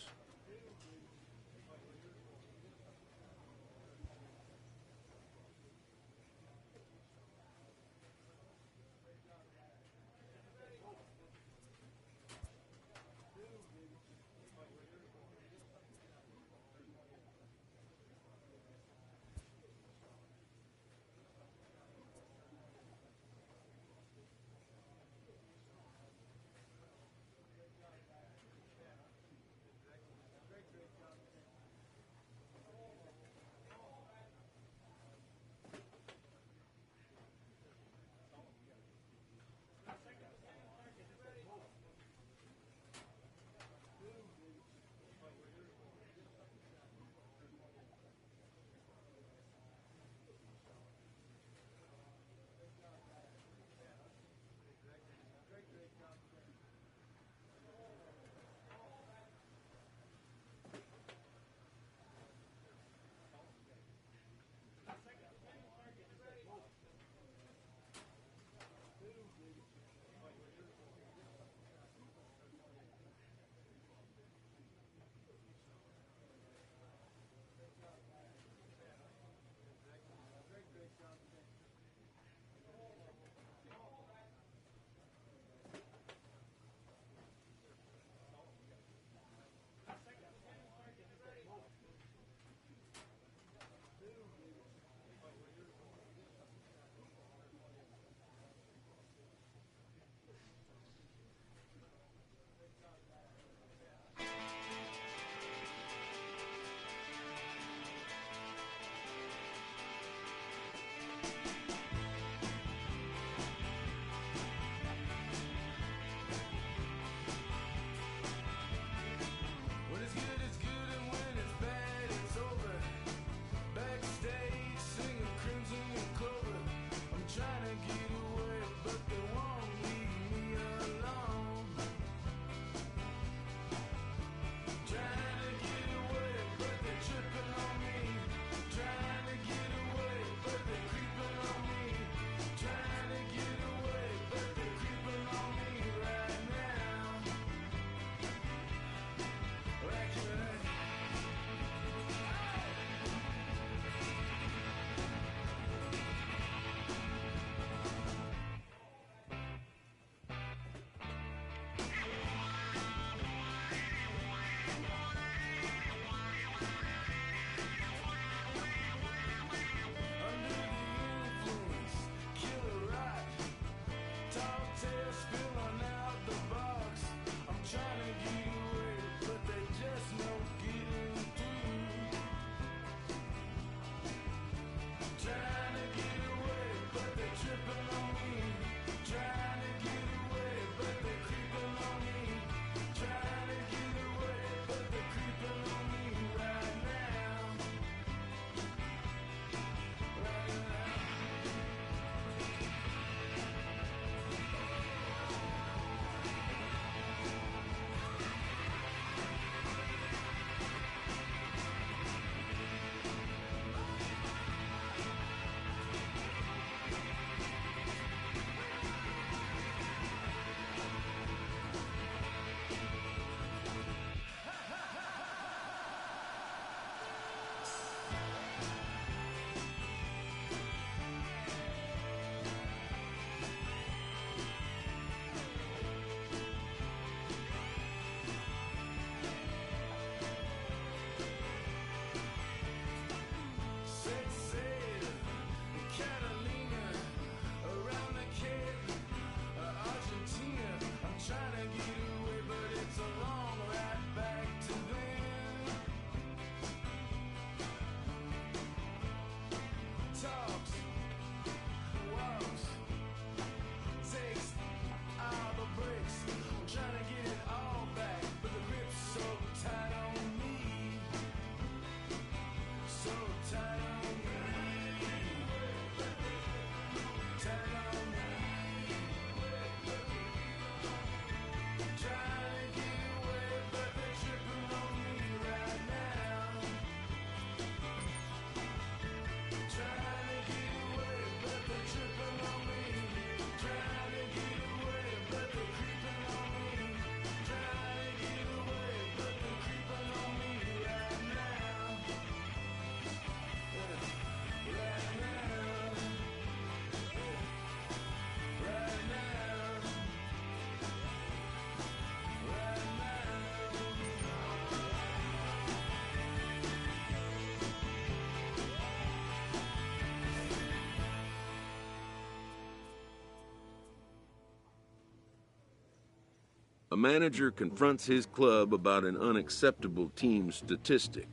A manager confronts his club about an unacceptable team statistic.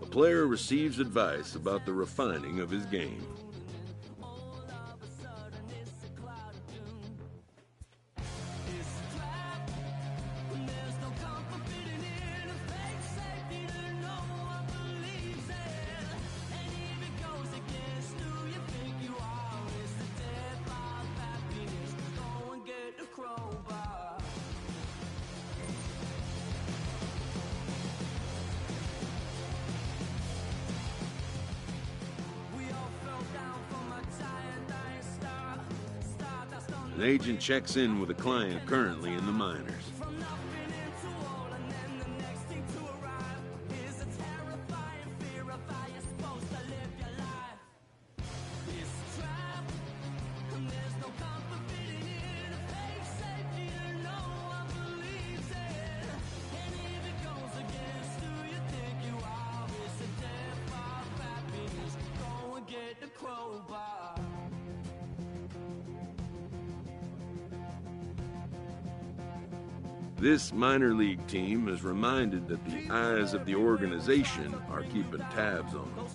A player receives advice about the refining of his game. An agent checks in with a client currently in the minors. This minor league team is reminded that the eyes of the organization are keeping tabs on them.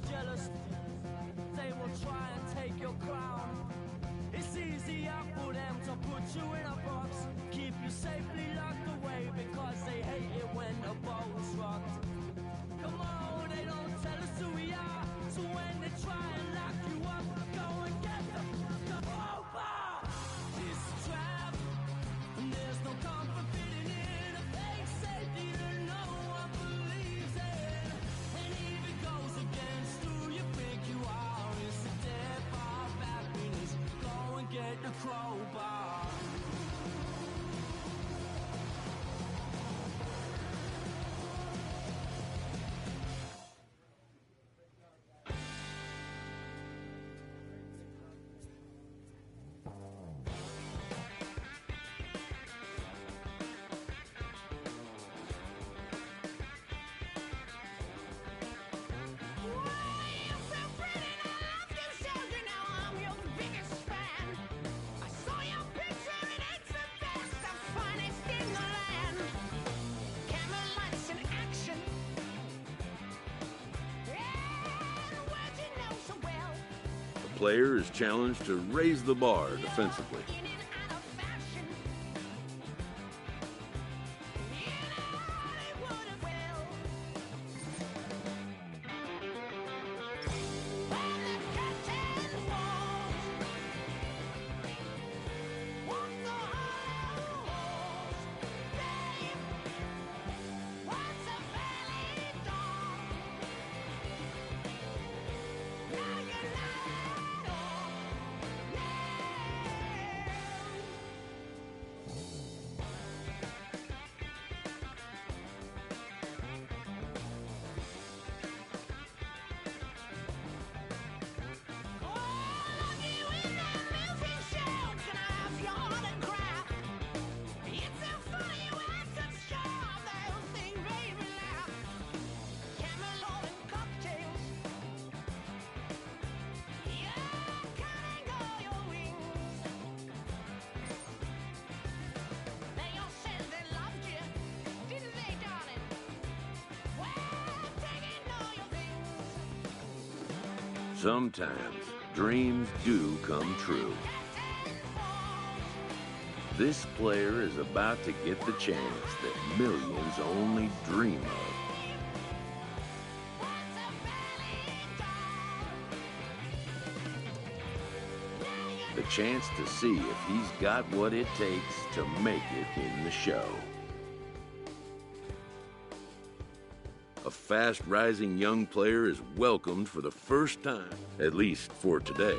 The player is challenged to raise the bar defensively. Sometimes dreams do come true. This player is about to get the chance that millions only dream of. The chance to see if he's got what it takes to make it in the show. A fast-rising young player is welcomed for the first time, at least for today.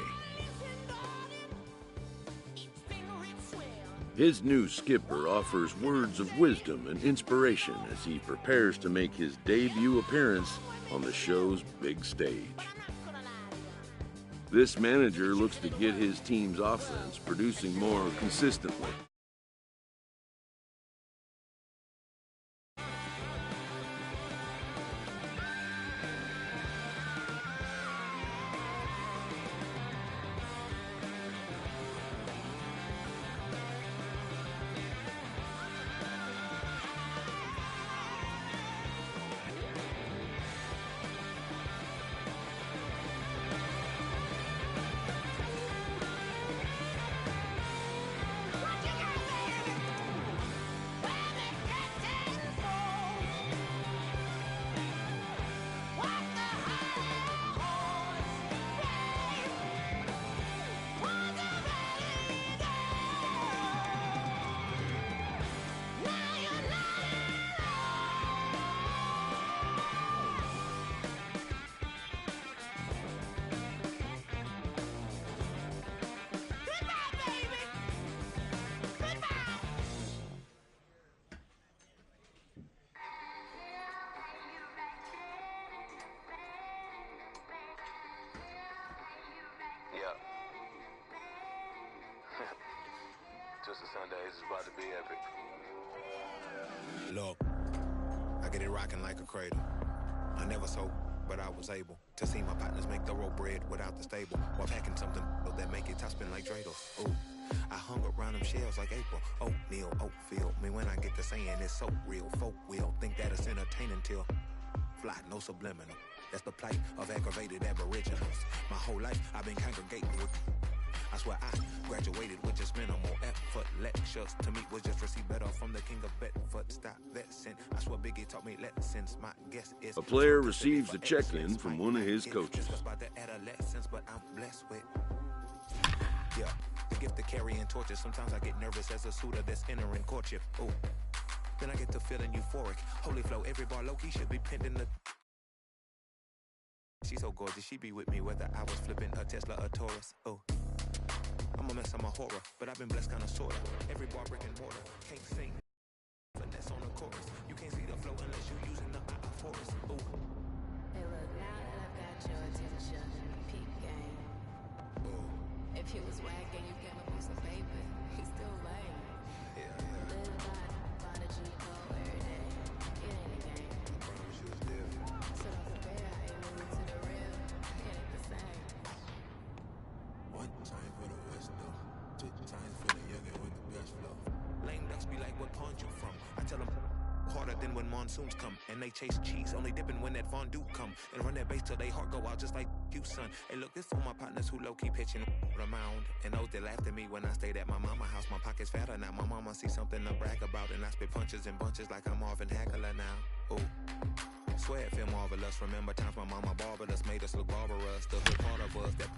His new skipper offers words of wisdom and inspiration as he prepares to make his debut appearance on the show's big stage. This manager looks to get his team's offense producing more consistently. Just a Sundays is about to be epic. Look, I get it rocking like a cradle. I never sold, but I was able to see my partners make thorough bread without the stable, while packing something that make it top spin like dreidels. Ooh, I hung around them shells like April. Oatmeal, Oatfield. Me when I get to saying it's so real. Folk will think that it's entertaining till fly, no subliminal. That's the plight of aggravated aboriginals. My whole life I've been congregating with. I swear I graduated with just minimal effort. Lectures to me was just receive better from the king of Bedford. Stop vexing. I swear Biggie taught me lessons. My guess is a player receives a check-in from one of his coaches. About the adolescence, but I'm blessed with. Yeah, the gift of carrying torches. Sometimes I get nervous as a suitor that's entering courtship. Ooh, then I get to feeling euphoric. Holy flow, every bar low-key should be pinned in the. She's so gorgeous, she be with me whether I was flipping a Tesla or Taurus. Oh, I'm a mess, I'm a horror, but I've been blessed kinda sorta. Every bar brick and mortar, can't sing finesse on the chorus. You can't see the flow unless you're using the eye forest. Ooh. Hey look, now that I've got your attention, peep game. Ooh. If he was whacking, you gave him a piece of paper. He's still lame. Live by the G-Go every day. It ain't a game. Sit off the bed, how you move to the real. It ain't the same. One time for the West, though. 2 times for the youngin' with the best flow. Lame ducks be like, what pond you from? I tell them harder than when monsoons come. And they chase cheese, only dipping when that fondue come. And run that bass till they heart go out just like you, son. Hey, look, this for my partners who low-key pitching the mound. And those that laughed at me when I stayed at my mama house. My pocket's fatter now. My mama see something to brag about. And I spit punches and bunches like I'm Marvin Hagler now. Ooh. Swear it feel marvelous. Remember times my mama barbered us, made us look barbarous. The hood part of us that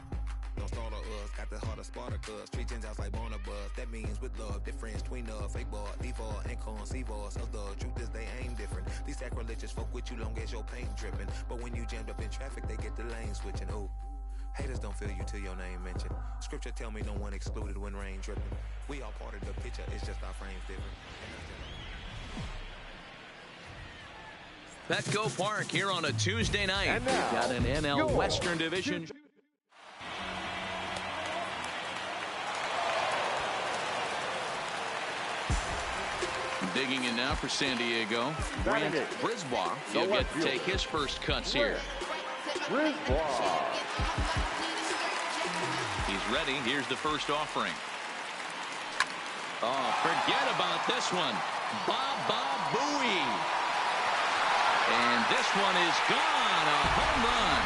don't start us. Got the heart of Spartacus. Street gens out like Barnabas. That means with love, difference between fake ball, default, and conceivers. Other truth is they ain't different. These sacrilegious folk with you long as your paint dripping. But when you jammed up in traffic, they get the lane switching. Ooh. Haters don't feel you till your name mentioned. Scripture tell me no one excluded when rain dripping. We all part of the picture, it's just our frames different. Petco Park here on a Tuesday night. And now, we've got an NL Western Division. Digging in now for San Diego. Grant Brisbois. He'll get to take his first cuts here. Brisbois. He's ready. Here's the first offering. Oh, forget about this one. Baba Booey. And this one is gone. A home run.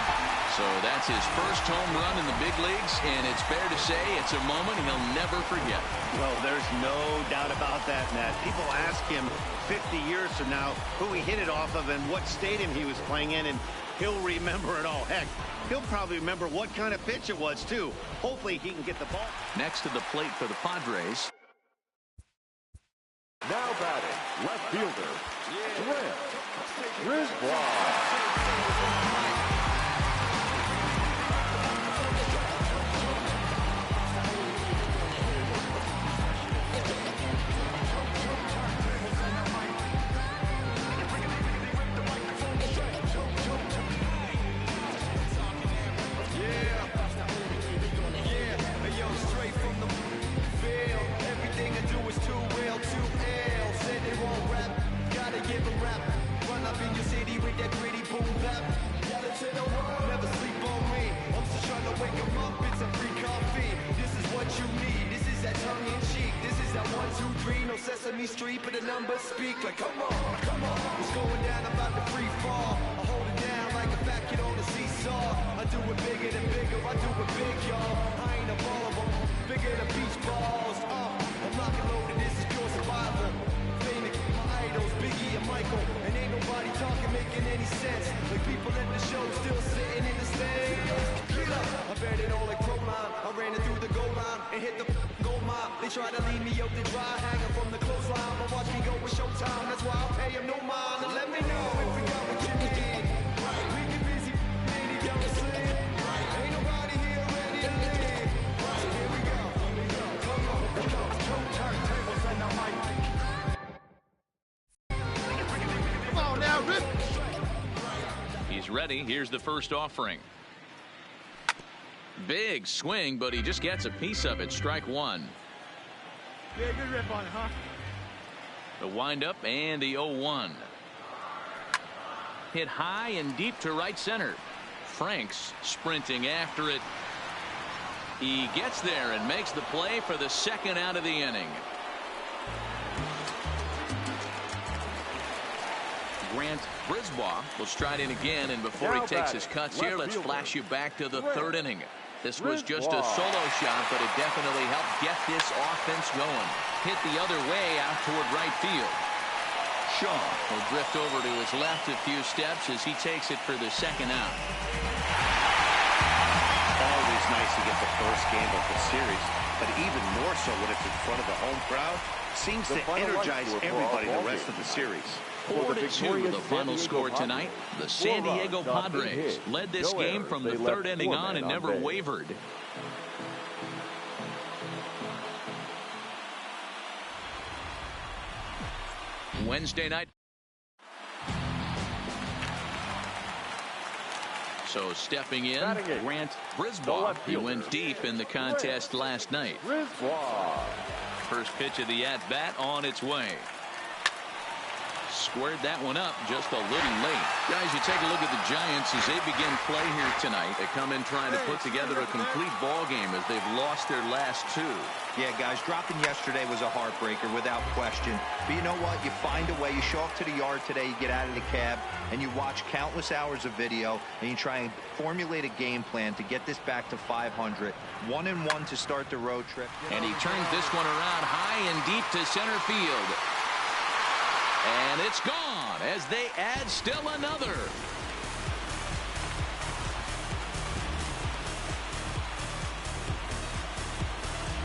So that's his first home run in the big leagues, and it's fair to say it's a moment he'll never forget. Well, there's no doubt about that, Matt. People ask him 50 years from now who he hit it off of and what stadium he was playing in, and he'll remember it all. Heck, he'll probably remember what kind of pitch it was, too. Hopefully he can get the ball. Next to the plate for the Padres. Now batting, left fielder, Grant Brisbois. Sesame Street, but the numbers speak like, come on, it's going down, I'm about to free fall. I hold it down like a fat kid on a seesaw. I do it bigger than bigger, I do it big, y'all. I ain't a ball of them, bigger than beach balls. I'm locked and loaded, this is pure survival. Famous, my idols, Biggie and Michael, and ain't nobody talking, making any sense. Like people at the show still sitting in the stands. Get up, I bet it all like Proline. I ran it through the goal line and hit the goal mile. They try to leave me out to dry, hanging from the clothesline, but watch me go with Showtime. That's why I'll pay him no mind. And let me know if we got what you need. We get busy, lady, don't sleep. Ain't nobody here ready to leave. So here we go. Come on. Two turntables and a mic. Come on now, Rip. He's ready. Here's the first offering. Big swing, but he just gets a piece of it. Strike one. Yeah, good rip on it, huh? The windup and the 0-1. Hit high and deep to right center. Franks sprinting after it. He gets there and makes the play for the second out of the inning. Grant Brisbois will stride in again, and before he takes his cuts here, let's flash you back to the third inning. This was just a solo shot, but it definitely helped get this offense going. Hit the other way out toward right field. Shaw will drift over to his left a few steps as he takes it for the second out. Always nice to get the first game of the series, but even more so when it's in front of the home crowd. Seems to energize everybody the rest of the series. 4-2 the final score tonight. The San Diego Padres led this game from the third inning on and never wavered. Wednesday night. So stepping in, Grant Brisbois. He went deep in the contest last night. First pitch of the at-bat on its way. Squared that one up just a little late. Guys, you take a look at the Giants as they begin play here tonight. They come in trying to put together a complete ball game as they've lost their last two. Yeah, guys, dropping yesterday was a heartbreaker without question. But you know what? You find a way. You show up to the yard today, you get out of the cab, and you watch countless hours of video, and you try and formulate a game plan to get this back to 500. 1-1 to start the road trip. And he turns this one around high and deep to center field. And it's gone as they add still another.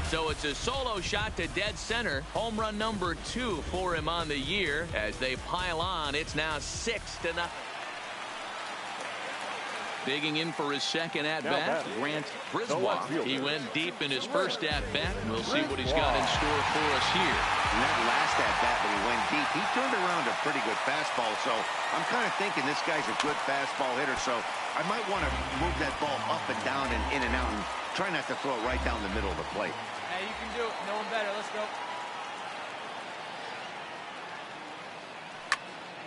So it's a solo shot to dead center. Home run number 2 for him on the year. As they pile on, it's now 6-0. Digging in for his second at-bat, Grant Brisbois. He went deep in his first at-bat. We'll see what he's got in store for us here. In that last at-bat when he went deep, he turned around a pretty good fastball. So I'm kind of thinking this guy's a good fastball hitter. So I might want to move that ball up and down and in and out and try not to throw it right down the middle of the plate. Hey, you can do it. No one better. Let's go.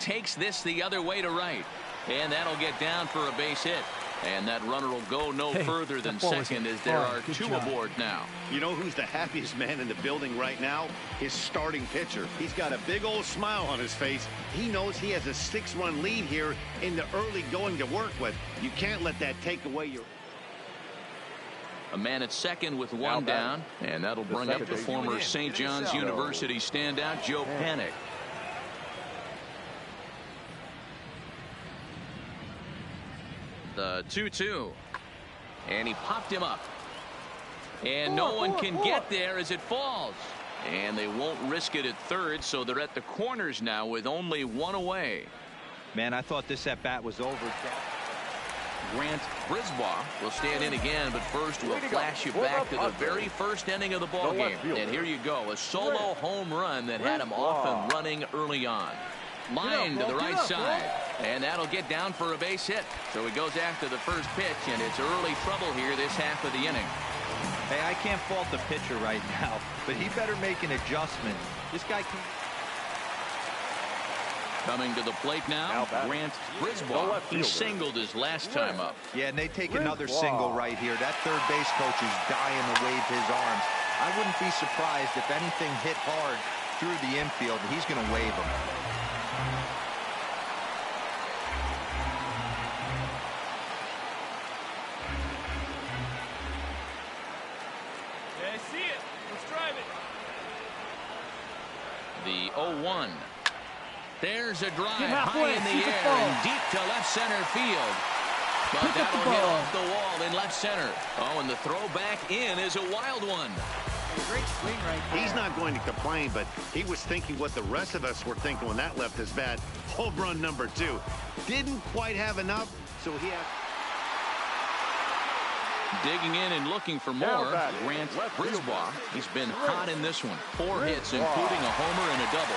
Takes this the other way to right. And that'll get down for a base hit. And that runner will go no further than second as there are 2 aboard now. You know who's the happiest man in the building right now? His starting pitcher. He's got a big old smile on his face. He knows he has a 6-run lead here in the early going to work with. You can't let that take away your... A man at second with 1 down. And that'll bring up the former St. John's University standout, Joe Panik. The 2-2. And he popped him up. And no one can get there as it falls. And they won't risk it at third, so they're at the corners now with only 1 away. Man, I thought this at-bat was over. Grant Brisbois will stand in again, but first we'll flash you back to the very first inning of the ball game. And here you go, a solo home run that had him off and running early on. Line to the right side, and that'll get down for a base hit. So he goes after the first pitch, and it's early trouble here this half of the inning. Hey, I can't fault the pitcher right now, but he better make an adjustment. This guy can... Coming to the plate now, Grant Brisbois. He singled his last time up. Yeah, and they take another single right here. That third base coach is dying to wave his arms. I wouldn't be surprised if anything hit hard through the infield. He's going to wave them. Yeah, I see it. Let's drive it. The 0-1. There's a drive high in the air and deep to left center field. But that'll hit off the wall in left center. Oh, and the throw back in is a wild one. Great swing right there. He's not going to complain, but he was thinking what the rest of us were thinking when that left his bat. Home run number 2. Didn't quite have enough, so he has... Digging in and looking for more, Grant Brisbois. He's been hot in this one. 4 hits, including a homer and a double.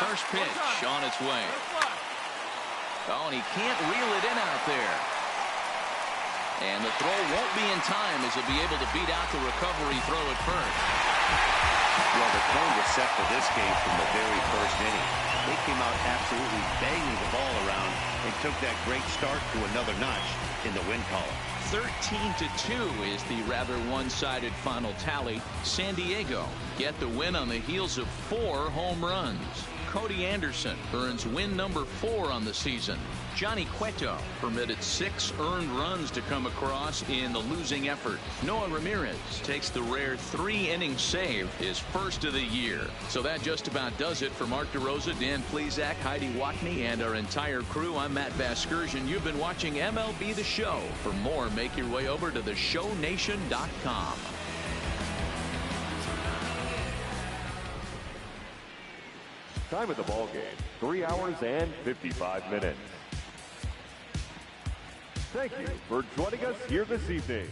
First pitch on its way. Oh, and he can't reel it in out there. And the throw won't be in time as he'll be able to beat out the recovery throw at first. Well, the tone was set for this game from the very first inning. They came out absolutely banging the ball around and took that great start to another notch in the win column. 13-2 is the rather one-sided final tally. San Diego get the win on the heels of 4 home runs. Cody Anderson earns win number 4 on the season. Johnny Cueto permitted 6 earned runs to come across in the losing effort. Noah Ramirez takes the rare 3-inning save, his first of the year. So that just about does it for Mark DeRosa, Dan Plesac, Heidi Watney, and our entire crew. I'm Matt Vasgersian. You've been watching MLB The Show. For more, make your way over to theshownation.com. Time of the ball game, 3 hours and 55 minutes. Thank you for joining us here this evening.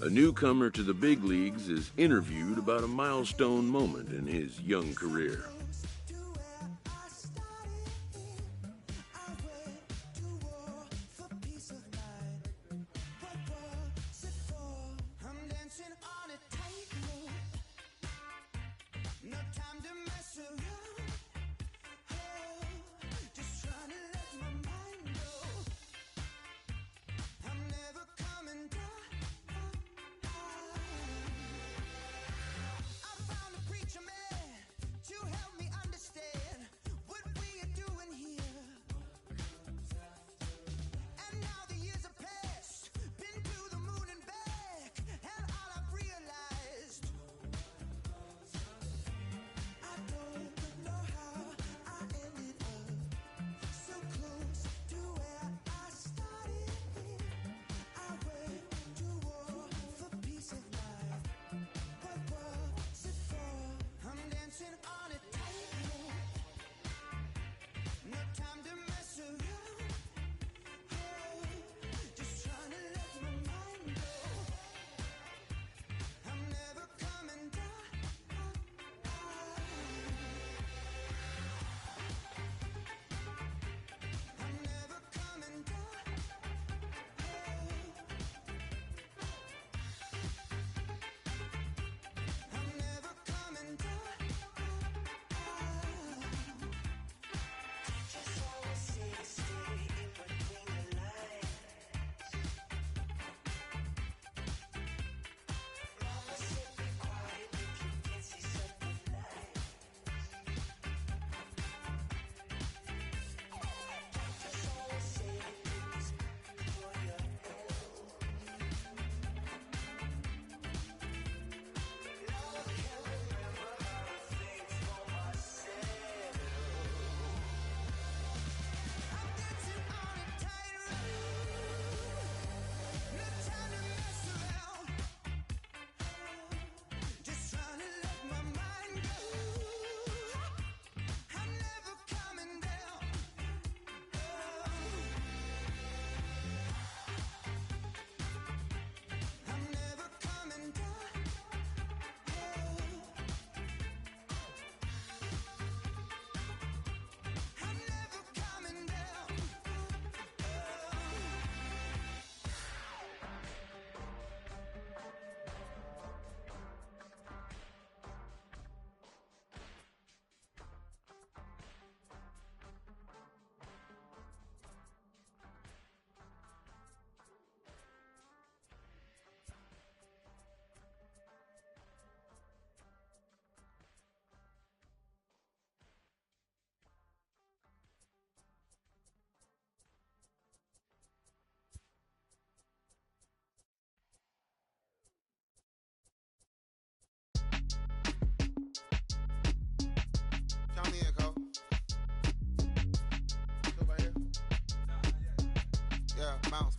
A newcomer to the big leagues is interviewed about a milestone moment in his young career.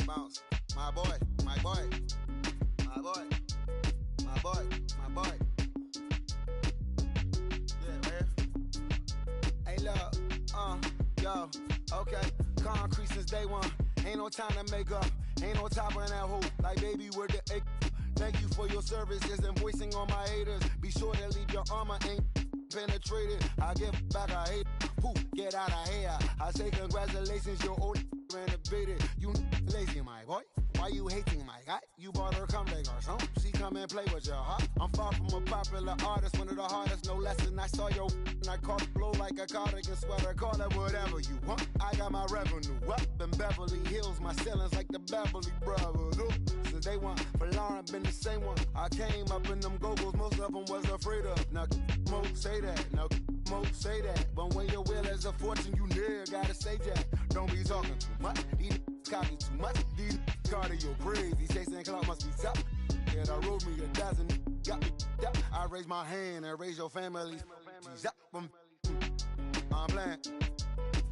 Bounce. My boy. My boy. Yeah, man. Hey, look. Yo. Okay. Concrete since day one. Ain't no time to make up. Ain't no top on that hoe. Like, baby, where the egg. Thank you for your services and voicing on my haters. Be sure to leave your armor ain't penetrated. I give back, I hate. Poof, get out of here. I say congratulations, your old renovated. You lazy, my boy. Why you hating, my guy? You bought her come back or something. She come and play with your heart. I'm far from a popular artist, one of the hardest, no less than I saw your and I caught it blow like a cardigan sweater. Call it whatever you want. I got my revenue up in Beverly Hills. My ceilings like the Beverly Brothers. Ooh. Since day one, for Lauren been the same one. I came up in them go-go's, most of them was afraid of. Now, Mo say that. Now, Mo say that. But when your will is a fortune, you never gotta say that. Don't be talking too much. These copy too much. These cardio crazy. Jason Clark must be tough. Yeah, I wrote me a dozen. Got me up. I raise my hand and raise your families. I'm playing.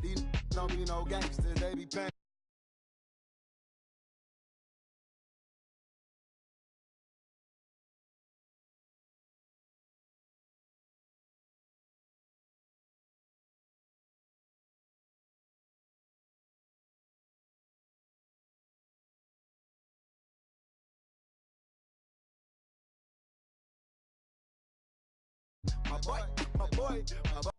These don't be no gangsters. They be paying. boy, my boy, my boy.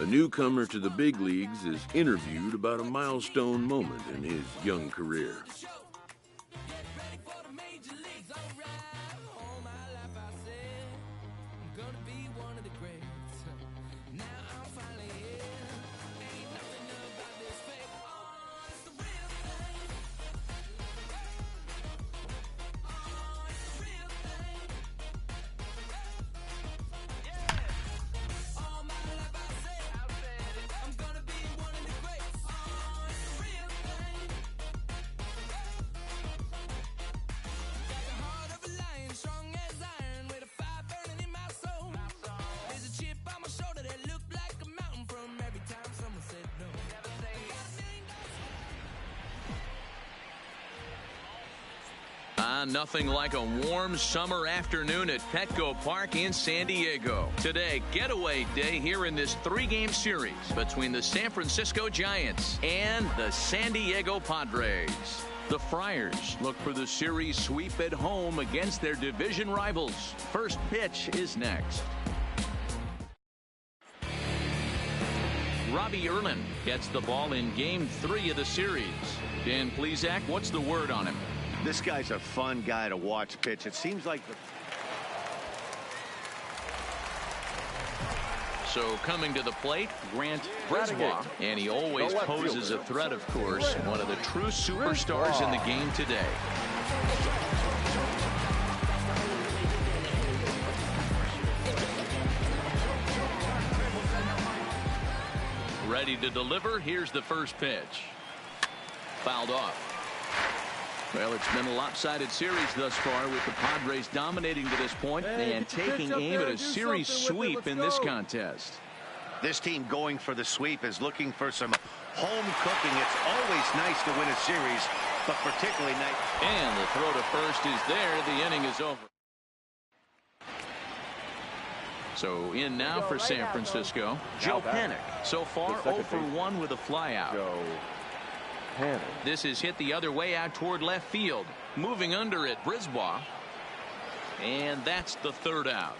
A newcomer to the big leagues is interviewed about a milestone moment in his young career. Nothing like a warm summer afternoon at Petco Park in San Diego. Today, getaway day here in this three-game series between the San Francisco Giants and the San Diego Padres. The Friars look for the series sweep at home against their division rivals. First pitch is next. Robbie Erlin gets the ball in Game 3 of the series. Dan Plesac, what's the word on him? This guy's a fun guy to watch pitch. It seems like So coming to the plate, Grant Brisbois, and he always poses a threat, of course, one of the true superstars in the game today. Ready to deliver. Here's the first pitch. Fouled off. Well, it's been a lopsided series thus far with the Padres dominating to this point and taking aim at a series sweep in this contest. This team going for the sweep is looking for some home cooking. It's always nice to win a series, but particularly nice. And the throw to first is there. The inning is over. So in now for San Francisco, Joe Panik. So far 0 for 1 with a flyout. This is hit the other way out toward left field. Moving under it, Brisbois. And that's the third out.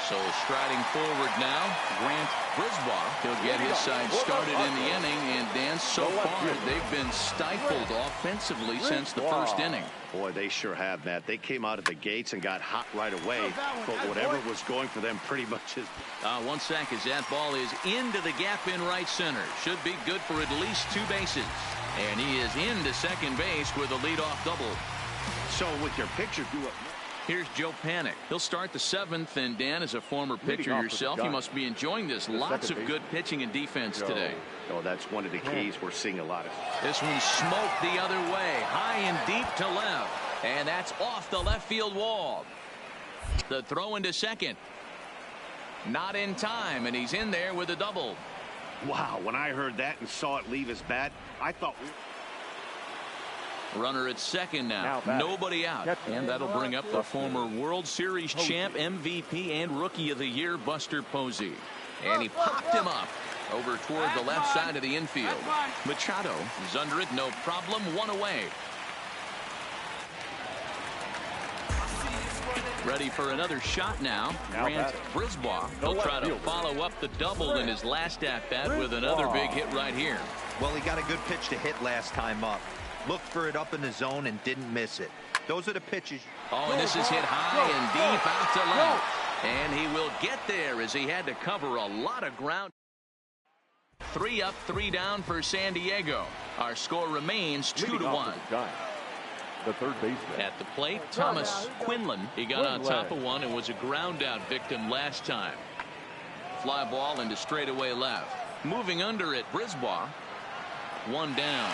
So striding forward now, Grant Brisbois. He'll get his side started in the inning. And Dan, so far they've been stifled offensively since the first inning. Boy, they sure have, Matt. They came out at the gates and got hot right away. But whatever was going for them pretty much is. 1 sack as that ball is into the gap in right center. Should be good for at least 2 bases. And he is into second base with a leadoff double. So with your pitcher do it. Here's Joe Panik. He'll start the 7th, and Dan, as a former pitcher yourself, you must be enjoying this. Lots of good pitching and defense today. Oh, that's one of the keys. We're seeing a lot of. This one smoked the other way, high and deep to left, and that's off the left field wall. The throw into second. Not in time, and he's in there with a double. Wow, when I heard that and saw it leave his bat, I thought. Runner at second now. Nobody out. And that'll bring up the former World Series champ, MVP, and Rookie of the Year, Buster Posey. And he popped him up over toward the left side of the infield. Machado is under it, no problem, 1 away. Ready for another shot now. Grant Brisbois. He'll try to follow up the double in his last at-bat with another big hit right here. Well, he got a good pitch to hit last time up. Looked for it up in the zone and didn't miss it. Those are the pitches. Oh, and this is hit high and deep out to left. And he will get there as he had to cover a lot of ground. 3 up, 3 down for San Diego. Our score remains 2-1. The third baseman. At the plate, Thomas Quinlan. He got on top of one and was a ground out victim last time. Fly ball into straightaway left. Moving under it, Brisbois. 1 down.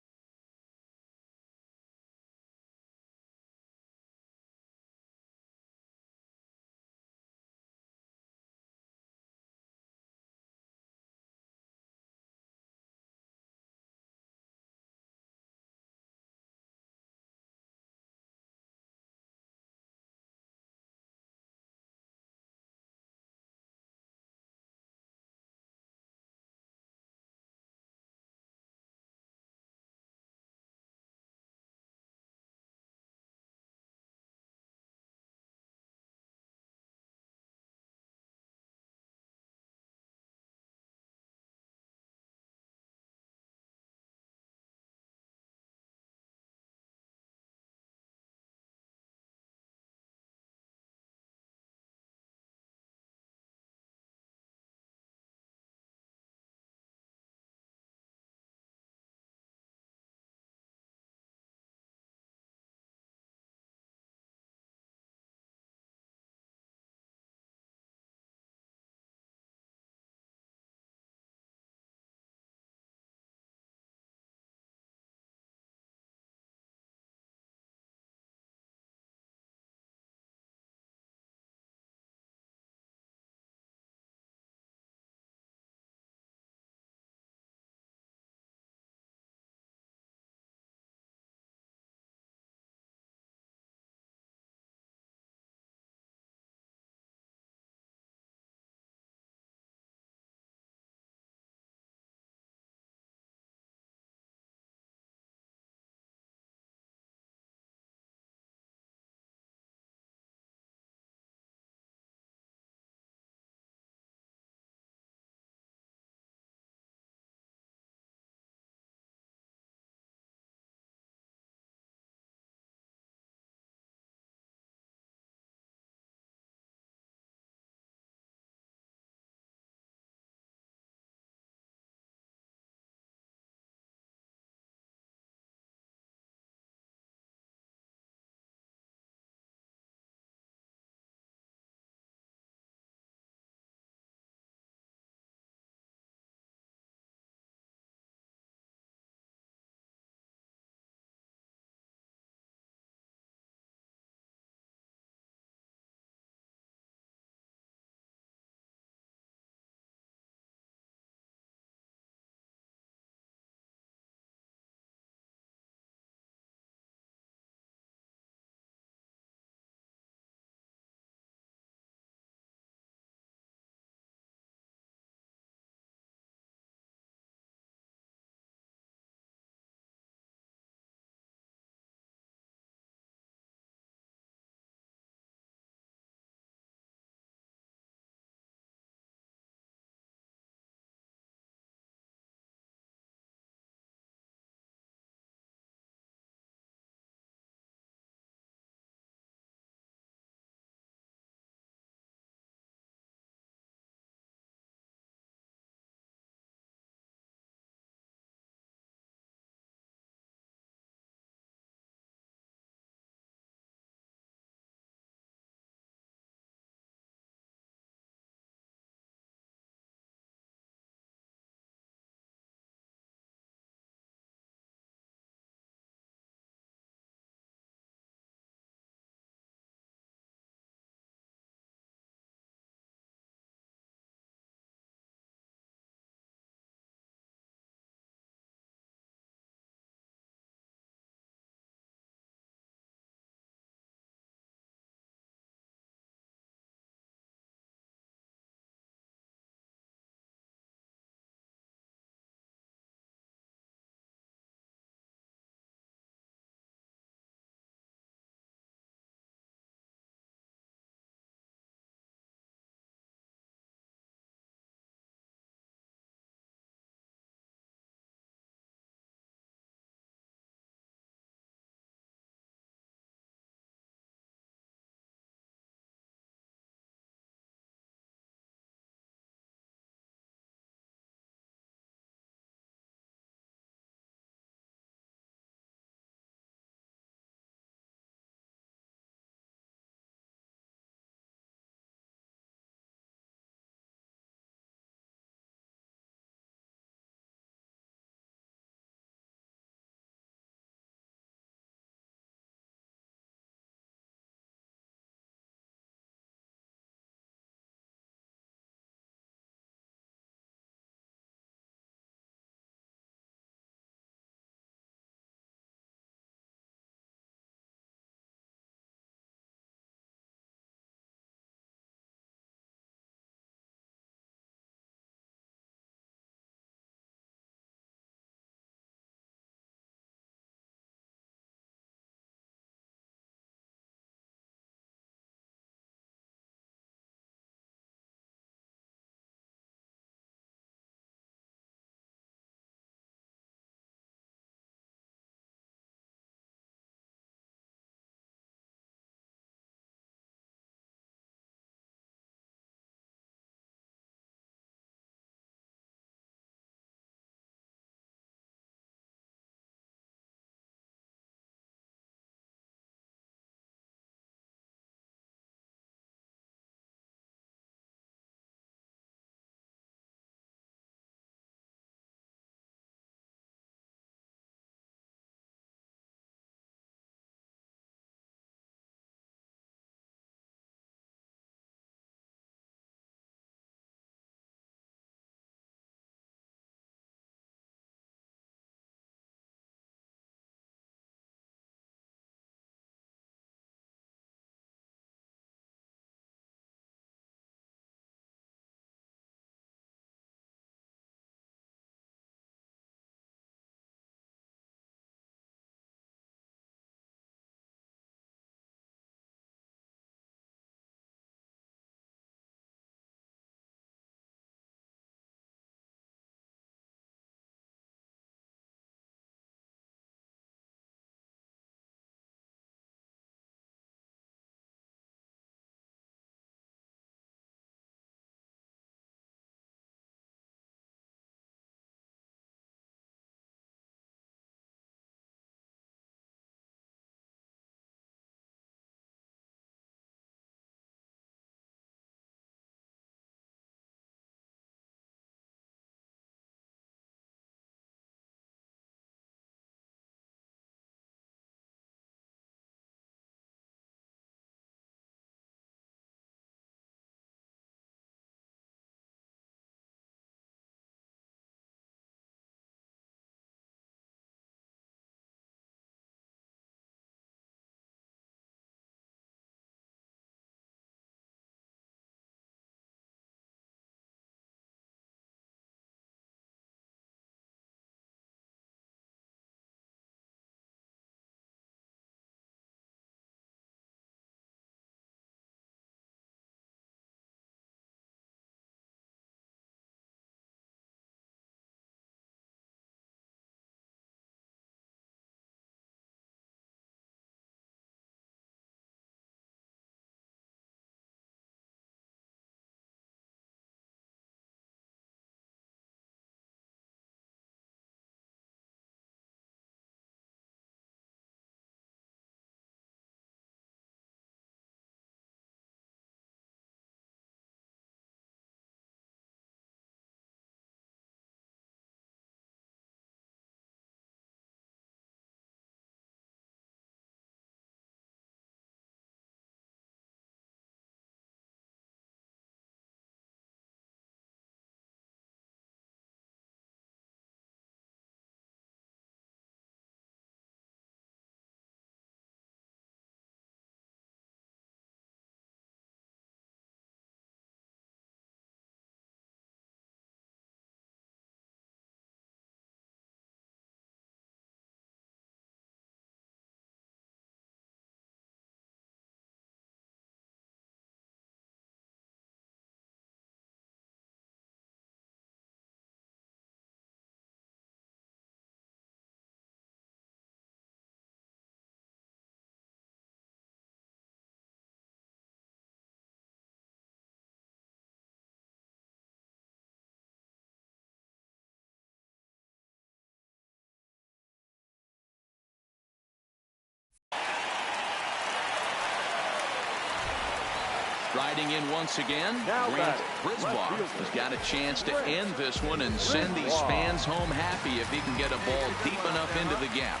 Riding in once again, Grant Brisbois has got a chance to end this one and send these fans home happy if he can get a ball deep enough into the gap.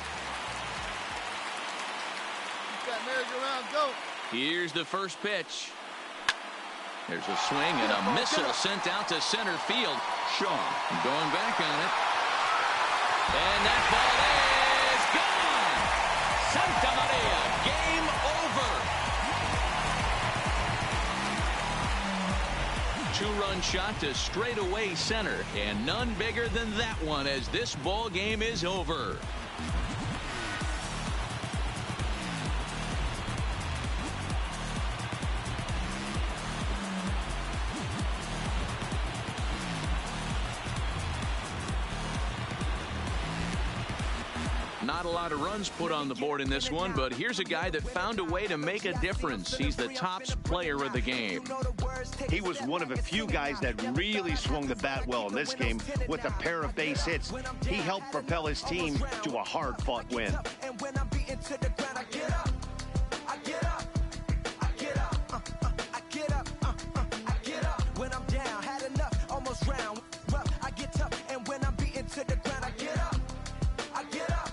Here's the first pitch. There's a swing and a missile sent out to center field. Shaw going back on it. And that ball is gone. Santa Maria, game over. Two-run shot to straightaway center, and none bigger than that one as this ball game is over. Not a lot of runs put on the board in this one, but here's a guy that found a way to make a difference. He's the tops player of the game. He was one of a few guys that really swung the bat well in this game with a pair of base hits. He helped propel his team to a hard-fought win. And when I'm beaten to the ground, I get up. I get up. I get up. I get up. I get up. When I'm down, had enough, almost round. Rough, I get tough. And when I'm beaten to the ground, I get up. I get up.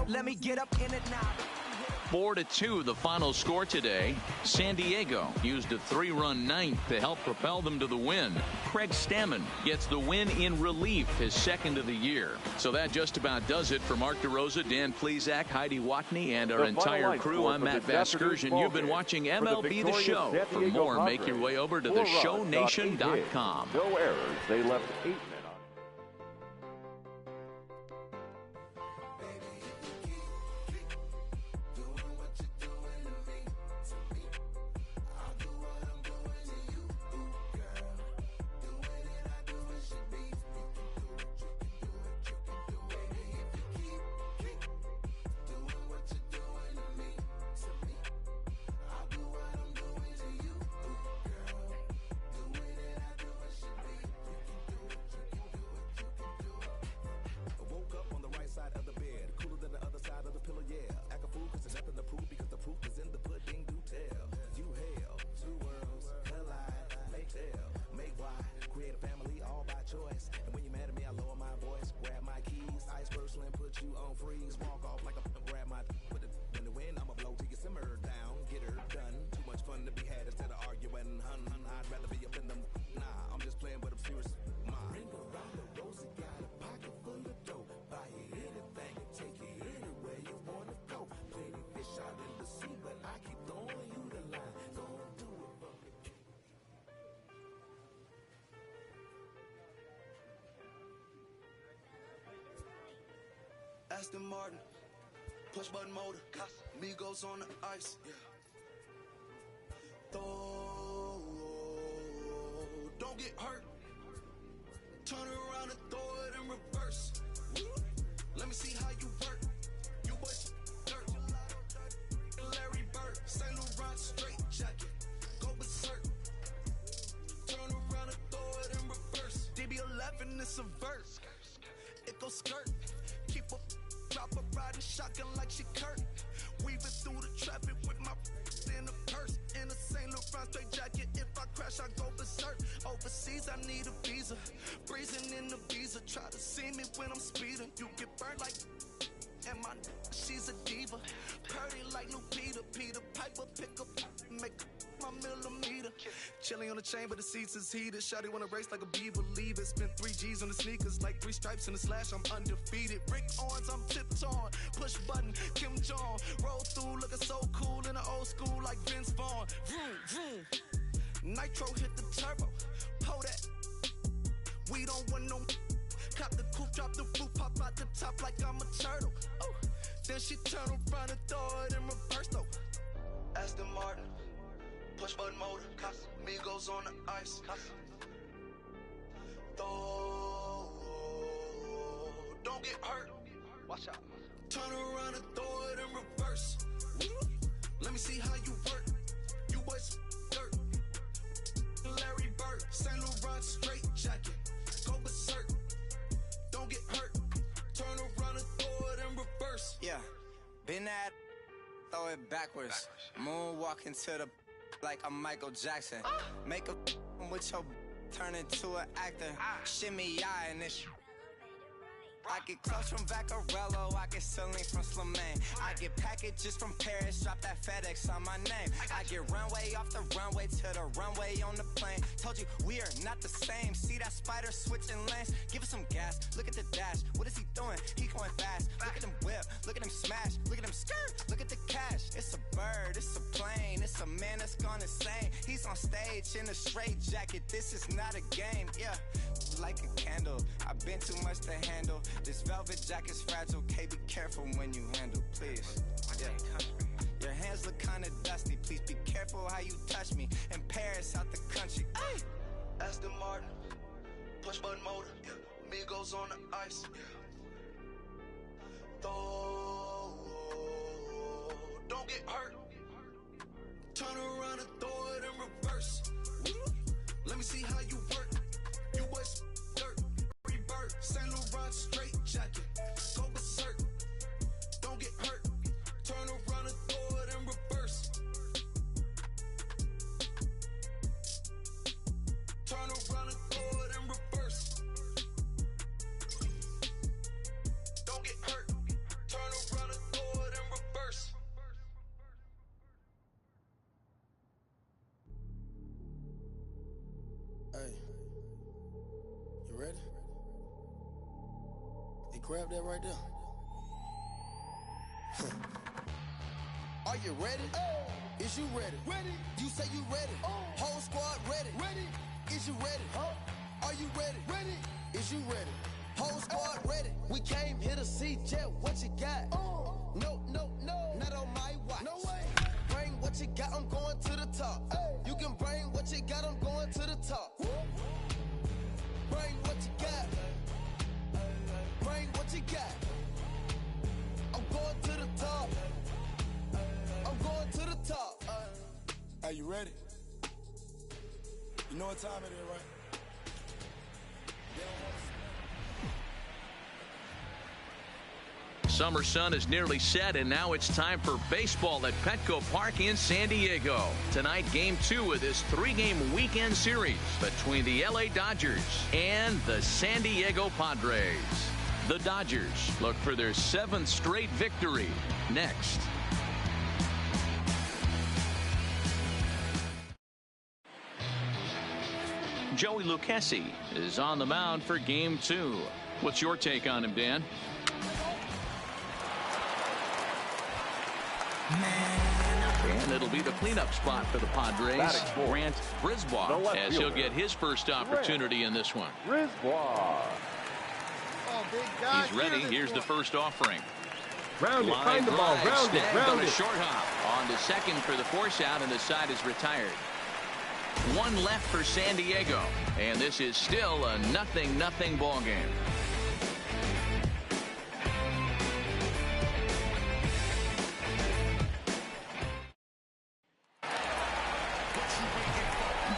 Let me get up in it now. 4-2 the final score today. San Diego used a 3-run ninth to help propel them to the win. Craig Stammen gets the win in relief, his second of the year. So that just about does it for Mark DeRosa, Dan Plesac, Heidi Watney, and our entire crew. I'm Matt Vasgersian. You've been watching MLB The Show. For more, make your way over to theshownation.com. No errors. They left 8 men. Aston Martin, push button motor, Migos on the ice. Don't get hurt. Turn around and throw it in reverse. Let me see how you work. You boys dirt. Larry Bird, St. Laurent straight jacket. Go berserk. Turn around and throw it in reverse. DB11 is a verse. It goes skirt. Keep up. Drop a riding shotgun like she Kurt. Weaving through the traffic with my in a purse. In a St. Laurent straight jacket. If I crash, I go berserk. Overseas, I need a visa. Breezing in the visa. Try to see me when I'm speeding. You get burned like. And my she's a diva. Purdy like new Peter. Peter Piper pick up. Make my millimeter. Chilling on the chain, but the seats is heated. Shawty wanna race like a bee, believe it. Spent 3 G's on the sneakers, like 3 stripes in the slash. I'm undefeated. Rick Owens, I'm tiptoeing. Push button, Kim Jong. Roll through, looking so cool in the old school, like Vince Vaughn. Vroom, vroom. Nitro hit the turbo. Pull that. We don't want no. Cop the coupe, drop the roof, pop out the top like I'm a turtle. Oh, then she turn around and throw it in reverse though. Aston Martin. Push button motor, Migos on the ice. Don't get hurt. Watch out. Turn around and throw it in reverse. Let me see how you work. You boys dirt. Larry Bird, St. Laurent straight jacket. Go berserk. Don't get hurt. Turn around and throw it in reverse. Yeah, been at. Throw it backwards. Moonwalking to the like I'm Michael Jackson. Make a with your turn into an actor. Shimmy eye and this. I get close from Vaccarello, I get Celine from Slimane. I get packages from Paris, drop that FedEx on my name. I get runway off the runway to the runway on the plane. Told you we are not the same. See that spider switching lanes? Give us some gas, look at the dash. What is he doing? He going fast. Look at him whip, look at him smash, look at him skirt, look at the cash. It's a bird, it's a plane, it's a man that's gone insane. He's on stage in a straight jacket, this is not a game, yeah. Like a candle, I've been too much to handle. This velvet jacket's fragile, okay, be careful when you handle, please. Yeah. Your hands look kinda dusty, please be careful how you touch me. In Paris, out the country. Ay! Aston Martin, push button motor, Migos on the ice. Don't get hurt. Turn around and throw it in reverse. Let me see how you work. You was dirt, rebirth, Saint Laurent straight jacket. Go berserk, don't get hurt. Turn around and throw it in reverse. Turn around and throw it in reverse. Don't get hurt. Turn around and throw it in reverse. Hey, you ready? Hey, grab that right there. Are you ready? Is you ready? Ready. You say you ready. Whole squad ready. Ready. Is you ready? Are you ready? Ready. Is you ready? Whole squad ready. We came here to see Jet. What you got? No, no, no. Not on my watch. No way. Bring what you got. I'm going to the top. You can bring what you got. I'm going to the top. Bring what you got. Bring what you got. I'm going to the top. I'm going to the top. Are you ready? You know what time it is, right? Summer sun is nearly set, and now it's time for baseball at Petco Park in San Diego. Tonight, Game 2 of this 3-game weekend series between the LA Dodgers and the San Diego Padres. The Dodgers look for their 7th straight victory next. Joey Lucchesi is on the mound for Game 2. What's your take on him, Dan? And it'll be the cleanup spot for the Padres, Grant Brisbois, as he'll get his first opportunity in this one. Brisbois. Oh, big guy. He's ready. Here's the first offering. Round it, find the ball, round it, round it. Short hop on to second for the force out, and the side is retired. One left for San Diego, and this is still a 0-0 ball game.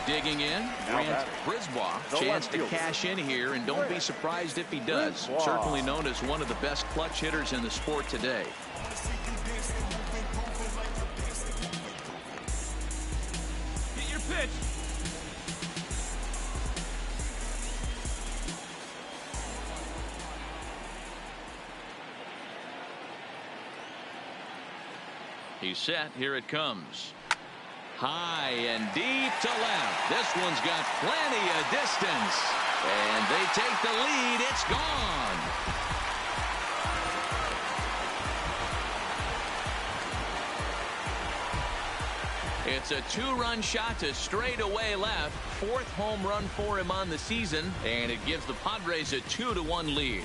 Digging in, Grant Brisbois. Chance to cash in here, and don't be surprised if he does. Certainly known as one of the best clutch hitters in the sport today. Get your pitch. He's set. Here it comes. High and deep to left. This one's got plenty of distance. And they take the lead. It's gone. It's a 2-run shot to straightaway left. 4th home run for him on the season. And it gives the Padres a 2-1 lead.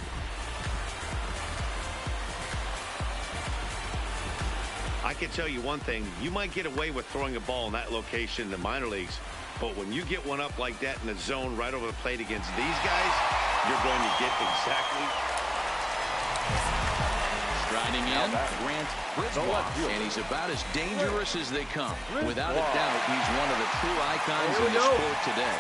I can tell you one thing. You might get away with throwing a ball in that location in the minor leagues, but when you get one up like that in the zone right over the plate against these guys, you're going to get exactly. Striding in, Grant Brisbois, and he's about as dangerous as they come. Without a doubt, he's one of the true icons in the sport today.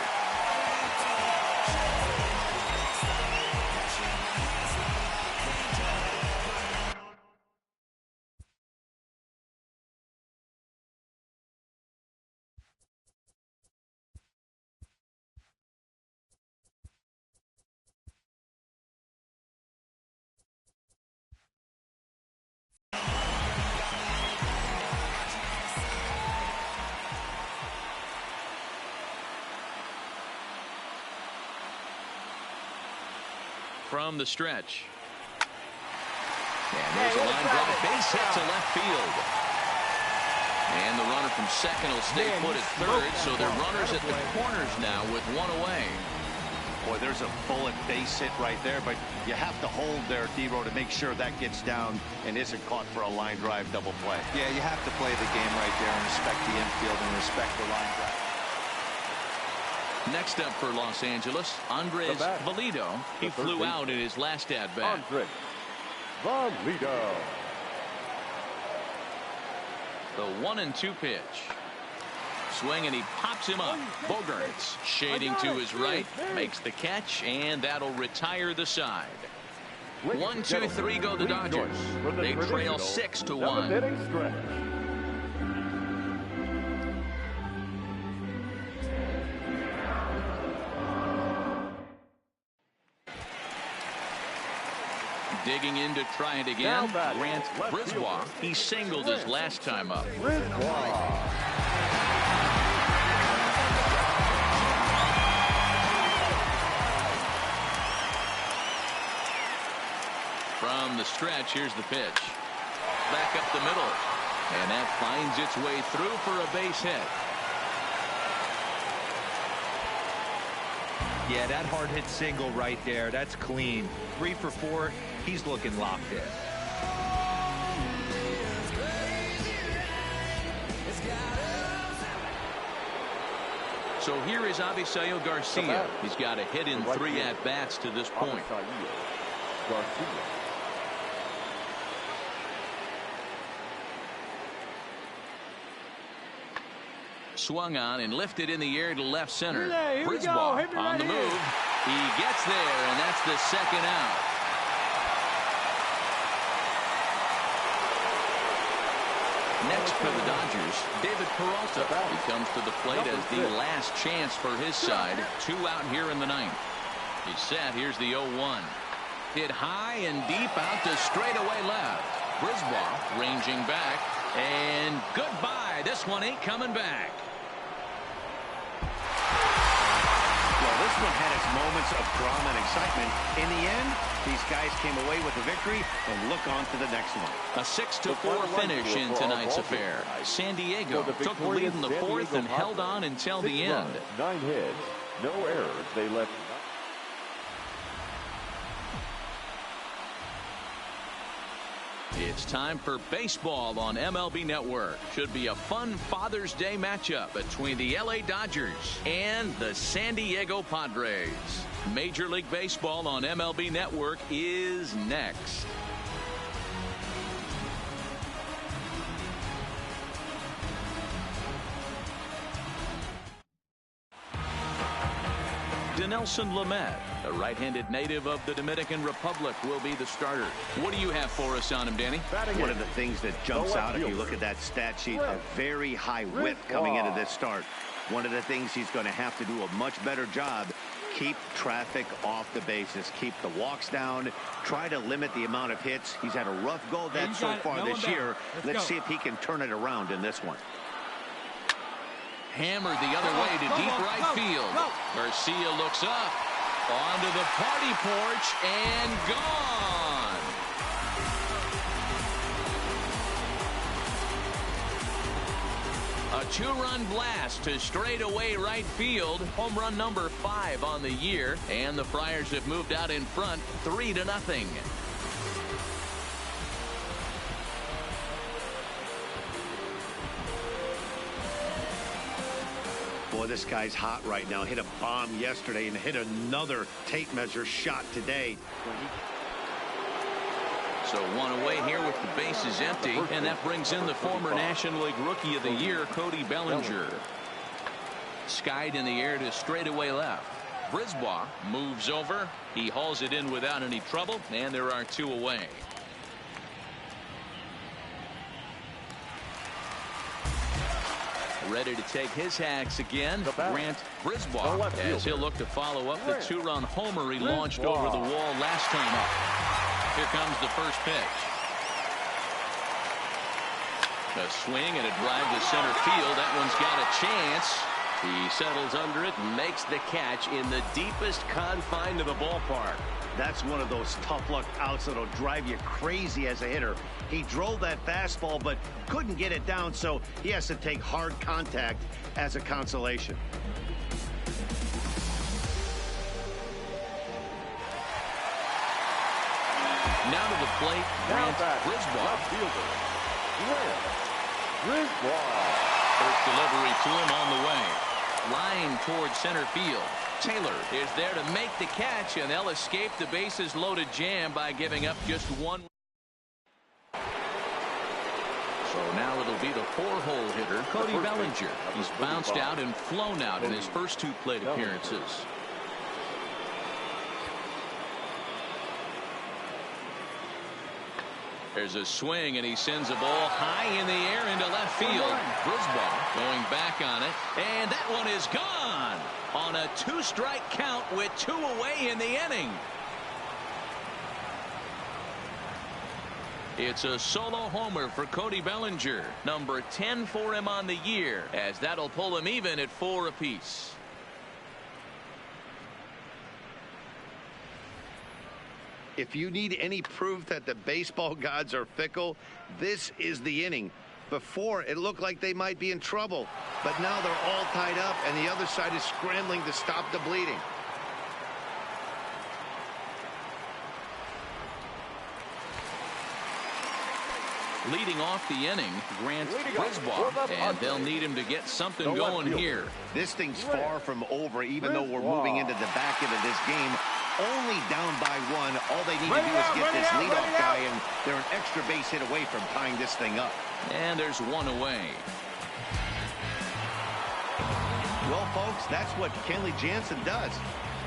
from the stretch. And there's a line drive base hit to left field. And the runner from second will stay put at third, so they're runners at the corners now with one away. Boy, there's a bullet base hit right there, but you have to hold there, D-Row, to make sure that gets down and isn't caught for a line drive double play. Yeah, you have to play the game right there and respect the infield and respect the line drive. Next up for Los Angeles, Andres Valido. He flew out in his last at-bat. Andres Valido. The 1-2 pitch. Swing, and he pops him up. Bogaerts shading to his right, makes the catch, and that'll retire the side. 1-2-3 go the Dodgers. They trail 6-1. Digging in to try it again, Grant Brisbois. He singled his last time up. From the stretch, here's the pitch. Back up the middle. And that finds its way through for a base hit. Yeah, that hard hit single right there. That's clean. 3 for 4. He's looking locked in. So here is Avisail Garcia. He's got a hit in 3 at-bats to this point. Swung on and lifted in the air to left center. Brisbois on the move. He gets there, and that's the second out. Next for the Dodgers, David Peralta. He comes to the plate as the last chance for his side. 2 out here in the 9th. He's set. Here's the 0-1. Hit high and deep out to straightaway left. Brisbois ranging back, and goodbye. This one ain't coming back. Well, this one had its moments of drama and excitement. In the end, these guys came away with the victory and look on to the next one. A 6-4 finish in tonight's affair. San Diego took the lead in the 4th and held on until the end. 9 hits, no errors. They left. It's time for baseball on MLB Network. Should be a fun Father's Day matchup between the LA Dodgers and the San Diego Padres. Major League Baseball on MLB Network is next. Dinelson Lamet, a right-handed native of the Dominican Republic, will be the starter. What do you have for us on him, Danny? One of the things that jumps out if you look at that stat sheet, a very high whip coming into this start. One of the things he's going to have to do a much better job, keep traffic off the bases, keep the walks down, try to limit the amount of hits. He's had a rough go of that so far this year. Let's see if he can turn it around in this one. Hammered the other way to deep right field. Garcia looks up onto the party porch and gone. A 2-run blast to straightaway right field. Home run number 5 on the year, and the Friars have moved out in front 3-0. Boy, this guy's hot right now. Hit a bomb yesterday and hit another tape measure shot today. So one away here with the bases empty, and that brings in the former National League Rookie of the Year, Cody Bellinger. Skied in the air to straightaway left. Brisbois moves over. He hauls it in without any trouble, and there are 2 away. Ready to take his hacks again, Grant Brisbois, as he'll look to follow up the 2-run homer he launched over the wall last time up. Here comes the first pitch. A swing and a drive to center field. That one's got a chance. He settles under it and makes the catch in the deepest confine of the ballpark. That's one of those tough luck outs that'll drive you crazy as a hitter. He drove that fastball but couldn't get it down, so he has to take hard contact as a consolation. Now to the plate, Grant Brisbois. First delivery to him on the way. Line towards center field. Taylor is there to make the catch, and they'll escape the bases loaded jam by giving up just one. So now it'll be the 4-hole hitter, Cody Bellinger. He's bounced out and flown out in his first 2 plate appearances. There's a swing, and he sends a ball high in the air into left field. Brisbois going back on it, and that one is gone on a 2-strike count with 2 away in the inning. It's a solo homer for Cody Bellinger, number 10 for him on the year, as that'll pull him even at 4 apiece. If you need any proof that the baseball gods are fickle, this is the inning. Before, it looked like they might be in trouble, but now they're all tied up, and the other side is scrambling to stop the bleeding. Leading off the inning, Grant Brisbois, and they'll need him to get something going here. This thing's far from over, even though we're moving into the back end of this game. Only down by 1. All they need to do is get this leadoff guy, and they're an extra base hit away from tying this thing up. And there's 1 away. Well, folks, that's what Kenley Jansen does.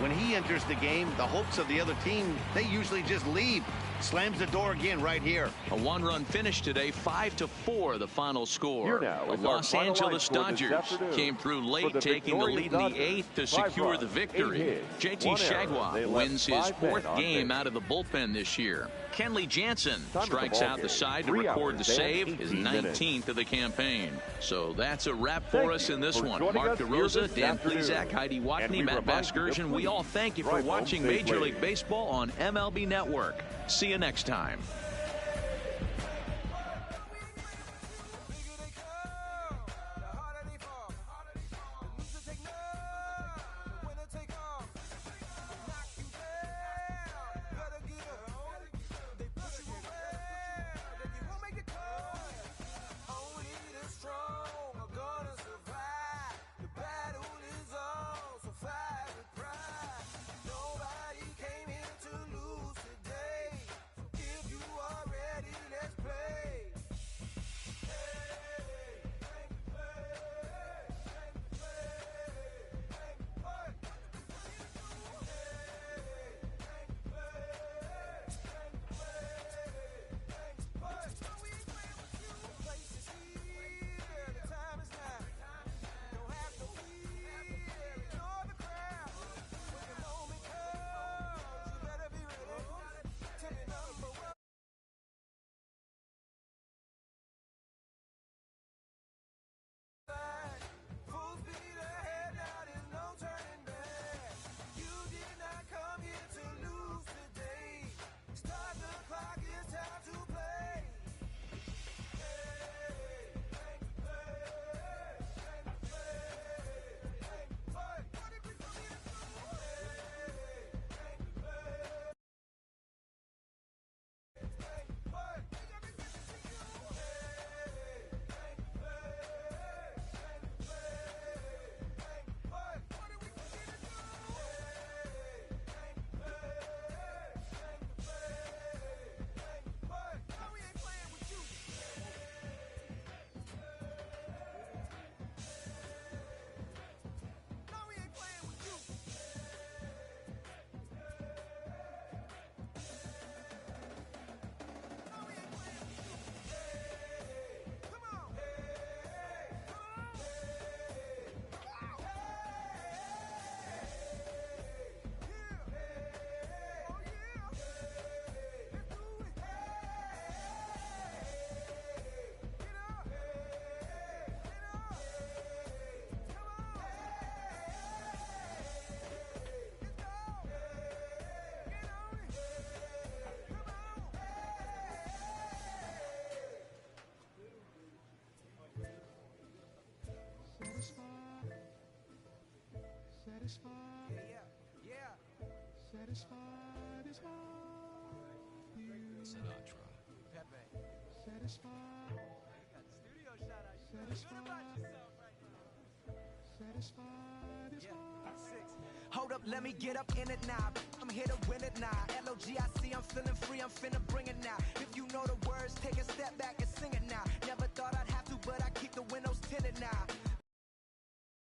When he enters the game, the hopes of the other team, they usually just leave. Slams the door again right here. A 1-run finish today, 5-4 the final score. The Los Los Angeles Dodgers came through late, taking the lead in the 8th to secure the victory. JT Chagua wins his 4th game out of the bullpen this year. Kenley Jansen strikes out the side to record the save, his 19th of the campaign. So that's a wrap for us in this one. Mark DeRosa, Dan Plesac, Heidi Watney, Matt Vasgersian, we all thank you for watching Major League Baseball on MLB Network. See you next time. Nobody came here to lose today. If you Satisfied is all you. Sinatra. Pepe. Satisfied. Studio shot out. You feel good about yourself right now. Satisfied is all. Hold up, let me get up in it now. I'm here to win it now. L-O-G-I-C, I'm feeling free, I'm finna bring it now. If you know the words, take a step back and sing it now. Never thought I'd have to, but I keep the windows tinted now.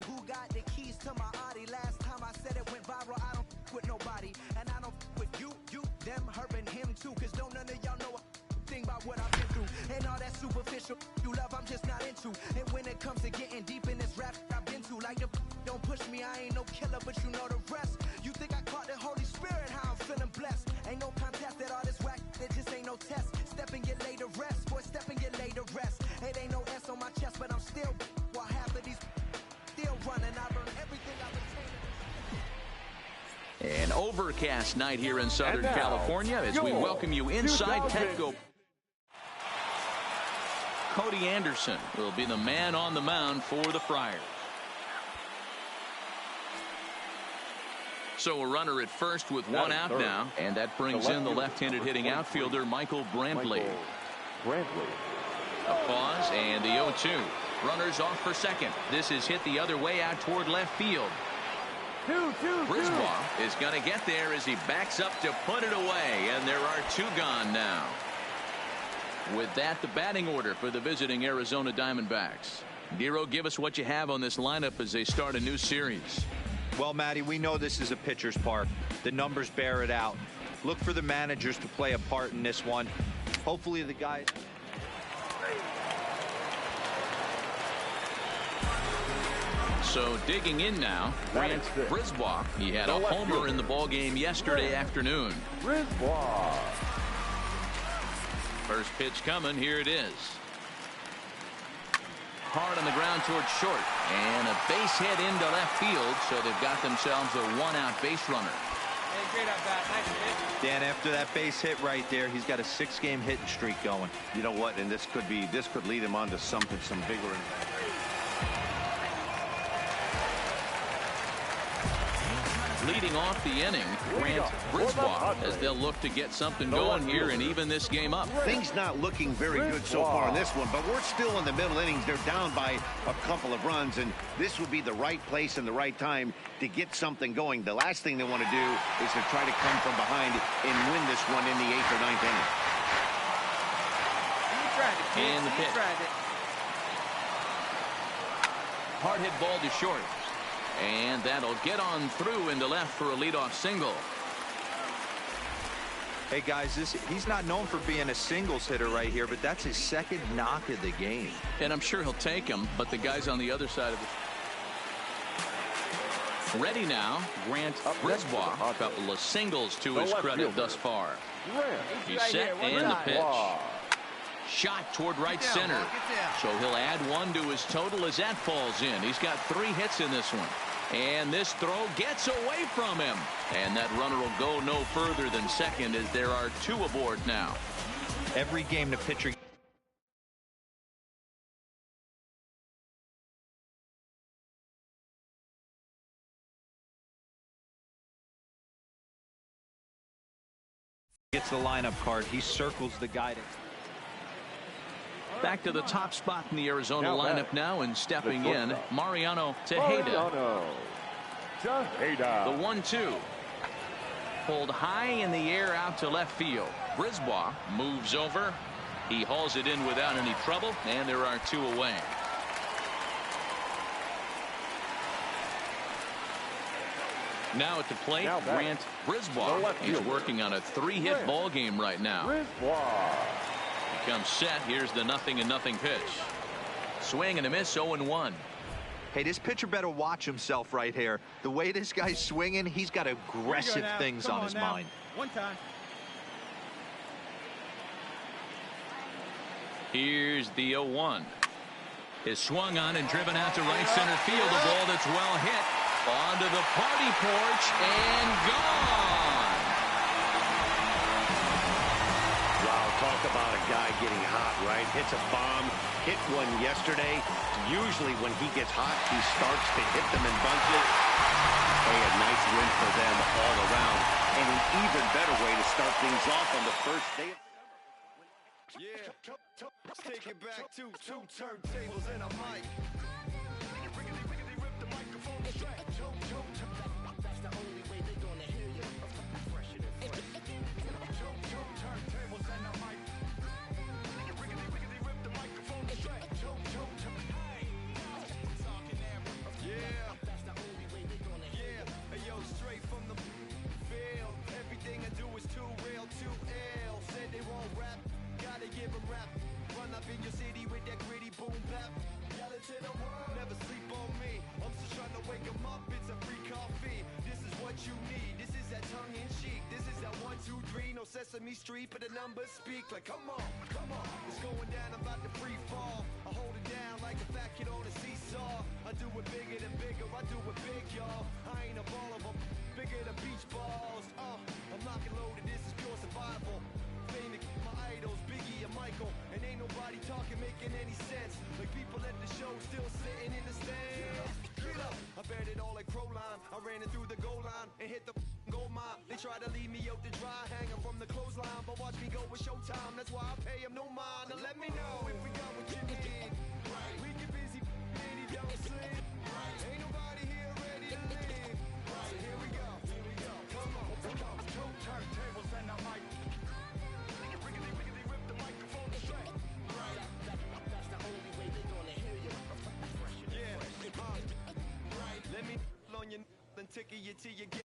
Who got the keys to my Audi? Last time I said it went viral, I don't with nobody. And I don't with you, them, her, and him too. Cause don't none of y'all know a thing about what I've been through. And all that superficial you love, I'm just not into. And when it comes to getting deep in this rap I've been to, like the don't push me, I ain't no killer, but you know the rest. You think I caught the Holy Spirit, how I'm feeling blessed. Ain't no contest at all this whack, it just ain't no test. Step and get laid to rest, boy, step and get laid to rest. It ain't no S on my chest, but I'm still, while half of these still running, I learned everything I've attained. An overcast night here in Southern California as we welcome you inside Petco. Cody Anderson will be the man on the mound for the Friars. So a runner at first with one out now, and that brings in the left-handed hitting outfielder Michael Brantley. A pause and the 0-2. Runners off for second. This is hit the other way out toward left field. Brisbois is going to get there as he backs up to put it away, and there are two gone now. With that, the batting order for the visiting Arizona Diamondbacks. Nero, give us what you have on this lineup as they start a new series. Well, Matty, we know this is a pitcher's park. The numbers bear it out. Look for the managers to play a part in this one. Hopefully the guys... So digging in now, Grant Brisbois. He had a homer in the ballgame yesterday afternoon. Brisbois. First pitch coming. Here it is. Hard on the ground towards short, and a base hit into left field, so they've got themselves a one-out base runner. Hey, great at bat. Nice hit. Dan, after that base hit right there, he's got a 6-game hitting streak going. You know what? And this could lead him on to some bigger. Leading off the inning, Grant Brisbois, as they'll look to get something going here and even this game up. Things not looking very good so far in this one, but we're still in the middle innings. They're down by a couple of runs, and this would be the right place and the right time to get something going. The last thing they want to do is to try to come from behind and win this one in the 8th or 9th inning. And the pitch. Hard hit ball to short. And that'll get on through into left for a leadoff single. Hey, guys, he's not known for being a singles hitter right here, but that's his second knock of the game. And I'm sure he'll take him, but the guy's on the other side of it. Ready now, Grant Brisbois. A couple of singles to his credit thus far. He's set and the pitch. Shot toward right center. So he'll add one to his total as that falls in. He's got 3 hits in this one. And this throw gets away from him. And that runner will go no further than second as there are 2 aboard now. Every game the pitcher gets the lineup card, he circles the guidance. Back to the top spot in the Arizona lineup now, and stepping in, Mariano Tejeda. The 1-2. Pulled high in the air out to left field. Brisbois moves over. He hauls it in without any trouble, and there are 2 away. Now at the plate, Grant Brisbois. He's working on a 3-hit ball game right now. Comes set. Here's the 0-0 pitch. Swing and a miss. 0-1. Hey, this pitcher better watch himself right here. The way this guy's swinging, he's got aggressive things on his mind. One time. Here's the 0-1. Is swung on and driven out to right center field. A ball that's well hit. Onto the party porch and gone. Talk about a guy getting hot, right? Hits a bomb, hit one yesterday. Usually when he gets hot, he starts to hit them in bunches. Hey, a nice win for them all around. And an even better way to start things off on the first day. Yeah, take it back to two turntables and a mic. Riggedy rip the microphone straight. That's the only way they're gonna hear you. Fresher than fresh. Two turntables and a mic. Riggedy rip the microphone straight. Yeah, that's the only way they're gonna hear you. Hey yo, straight from the field. Everything I do is too real, too ill. Said they won't rap. Gotta give them rap. Run up in your city with that gritty boom bap. Yell it to the world. Never sleep on me. I'm just trying to wake them up. It's a free coffee. This is what you need. This is that tongue in cheek. This is that 1, 2, 3. No Sesame Street, but the numbers speak. Like, come on, come on. It's going down. I'm about to free fall. I hold it down like a fat kid on a seesaw. I do it bigger than bigger. I do it big, y'all. I ain't a ball of them. Bigger than beach balls. I'm lock and loaded. This is pure survival. Famous, my idols, Biggie and Michael, and ain't nobody talking making any sense. Like people at the show still sitting in the stands. Get up! I bet it all like Crowline. I ran it through the goal line and hit the goal mine. They try to leave me out to dry, hanging from the clothesline, but watch me go with Showtime. That's why I pay them no mind. Now let me know if we got what you need. We get busy and he don't sleep. Ain't nobody here ready to leave. So here we go. Come on, two turntables and a mic. Rip the microphone straight. That's the only way they're gonna hear you. Yeah, let me on your and tickle you till you get.